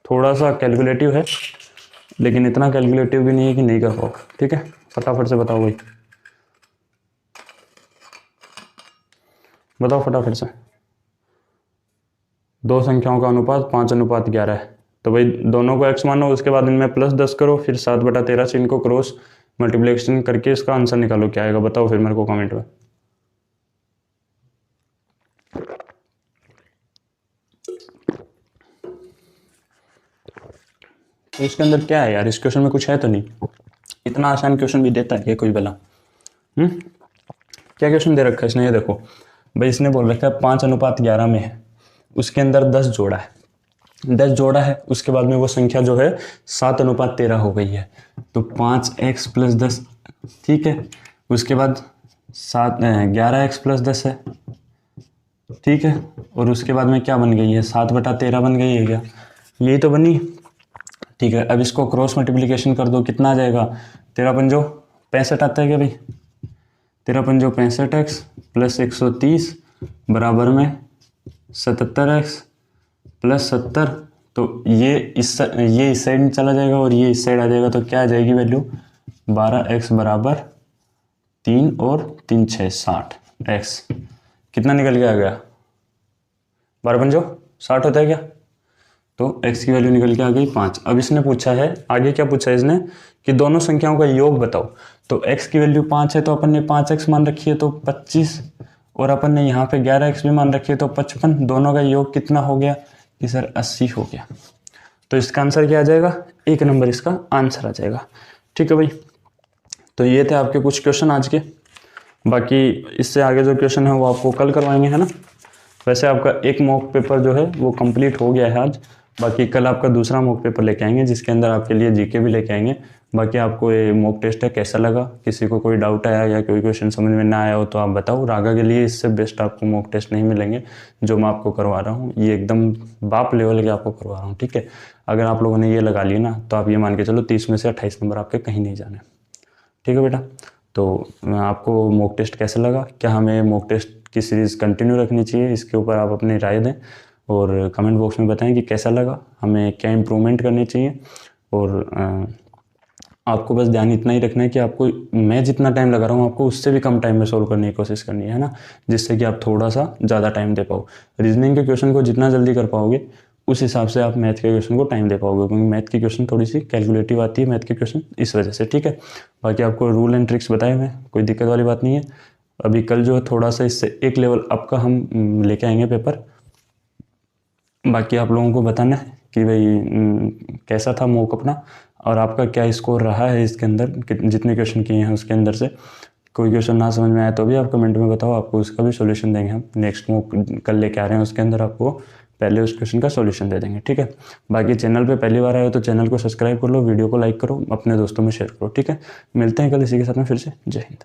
थोड़ा सा कैलकुलेटिव है, लेकिन इतना कैलकुलेटिव भी नहीं है कि नहीं कर पाओ। ठीक है, फटाफट से बताओ भाई, बताओ फटाफट से। 2 संख्याओं का अनुपात 5:11 है, तो भाई दोनों को x मानो, उसके बाद इनमें +10 करो, फिर 7/13 से इनको क्रॉस मल्टीप्लिकेशन करके इसका आंसर निकालो, क्या आएगा बताओ फिर मेरे को कमेंट में। तो इसके अंदर क्या है यार, इस क्वेश्चन में कुछ है तो नहीं, इतना आसान क्वेश्चन भी देता है कोई भला। क्या क्वेश्चन दे रखा है इसने, ये देखो भाई, इसने बोल रखा है 5:11 में है, उसके अंदर 10 जोड़ा है, 10 जोड़ा है, उसके बाद में वो संख्या जो है 7:13 हो गई है, तो 5x + 10। ठीक है, उसके बाद 11x + 10 है। ठीक है, और उसके बाद में क्या बन गई है, 7/13 बन गई है क्या, यही तो बनी। ठीक है, अब इसको क्रॉस मल्टीप्लिकेशन कर दो, कितना आ जाएगा, 13 पंजो 65 आता है क्या भाई, 13 पंजो 65x + 130 बराबर में 77x + 70, तो ये इस साइड में चला जाएगा और ये इस साइड आ जाएगा, तो क्या आ जाएगी वैल्यू, 12x बराबर 3 और 3 6 60x, कितना निकल के आ गया, 12 पंजो 60 होता है क्या, तो x की वैल्यू निकल के आ गई 5। अब इसने पूछा है आगे, क्या पूछा है इसने कि दोनों संख्याओं का योग बताओ, तो x की वैल्यू 5 है, तो अपन ने 5x मान रखी है तो 25, और अपन ने यहाँ पे 11x भी मान रखी है तो 55, दोनों का योग कितना हो गया कि सर 80 हो गया। तो इसका आंसर क्या आ जाएगा, 1 नंबर इसका आंसर आ जाएगा। ठीक है भाई, तो ये थे आपके कुछ क्वेश्चन आज के। बाकी इससे आगे जो क्वेश्चन है वो आपको कल करवाएंगे, है ना। वैसे आपका एक मॉक पेपर जो है वो कंप्लीट हो गया है आज। बाकी कल आपका दूसरा मॉक पेपर लेके आएंगे जिसके अंदर आपके लिए जीके भी लेके आएंगे। बाकी आपको ये मॉक टेस्ट है कैसा लगा, किसी को कोई डाउट आया या कोई क्वेश्चन समझ में ना आया हो तो आप बताओ। रागा के लिए इससे बेस्ट आपको मॉक टेस्ट नहीं मिलेंगे जो मैं आपको करवा रहा हूँ, ये एकदम बाप लेवल के आपको करवा रहा हूँ, ठीक है। अगर आप लोगों ने ये लगा लिया ना तो आप ये मान के चलो 30 में से 28 नंबर आपके कहीं नहीं जाने, ठीक है बेटा। तो आपको मॉक टेस्ट कैसा लगा, क्या हमें मॉक टेस्ट की सीरीज़ कंटिन्यू रखनी चाहिए, इसके ऊपर आप अपनी राय दें और कमेंट बॉक्स में बताएं कि कैसा लगा, हमें क्या इम्प्रूवमेंट करनी चाहिए। और आपको बस ध्यान इतना ही रखना है कि आपको मैं जितना टाइम लगा रहा हूँ आपको उससे भी कम टाइम में सोल्व करने की कोशिश करनी है ना, जिससे कि आप थोड़ा सा ज़्यादा टाइम दे पाओ। रीजनिंग के क्वेश्चन को जितना जल्दी कर पाओगे उस हिसाब से आप मैथ के क्वेश्चन को टाइम दे पाओगे, क्योंकि मैथ की क्वेश्चन थोड़ी सी कैलकुलेटिव आती है मैथ के क्वेश्चन, इस वजह से, ठीक है। बाकी आपको रूल एंड ट्रिक्स बताए हुए, कोई दिक्कत वाली बात नहीं है। अभी कल जो है थोड़ा सा इससे एक लेवल अप का हम लेके आएंगे पेपर। बाकी आप लोगों को बताना है कि भाई कैसा था मॉक अपना और आपका क्या स्कोर रहा है इसके अंदर, जितने क्वेश्चन किए हैं उसके अंदर से। कोई क्वेश्चन ना समझ में आया तो भी आप कमेंट में बताओ, आपको उसका भी सॉल्यूशन देंगे हम। नेक्स्ट मॉक कल लेके आ रहे हैं उसके अंदर आपको पहले उस क्वेश्चन का सॉल्यूशन दे देंगे, ठीक है। बाकी चैनल पे पहली बार आए हो तो चैनल को सब्सक्राइब कर लो, वीडियो को लाइक करो, अपने दोस्तों में शेयर करो, ठीक है। मिलते हैं कल इसी के साथ में फिर से। जय हिंद।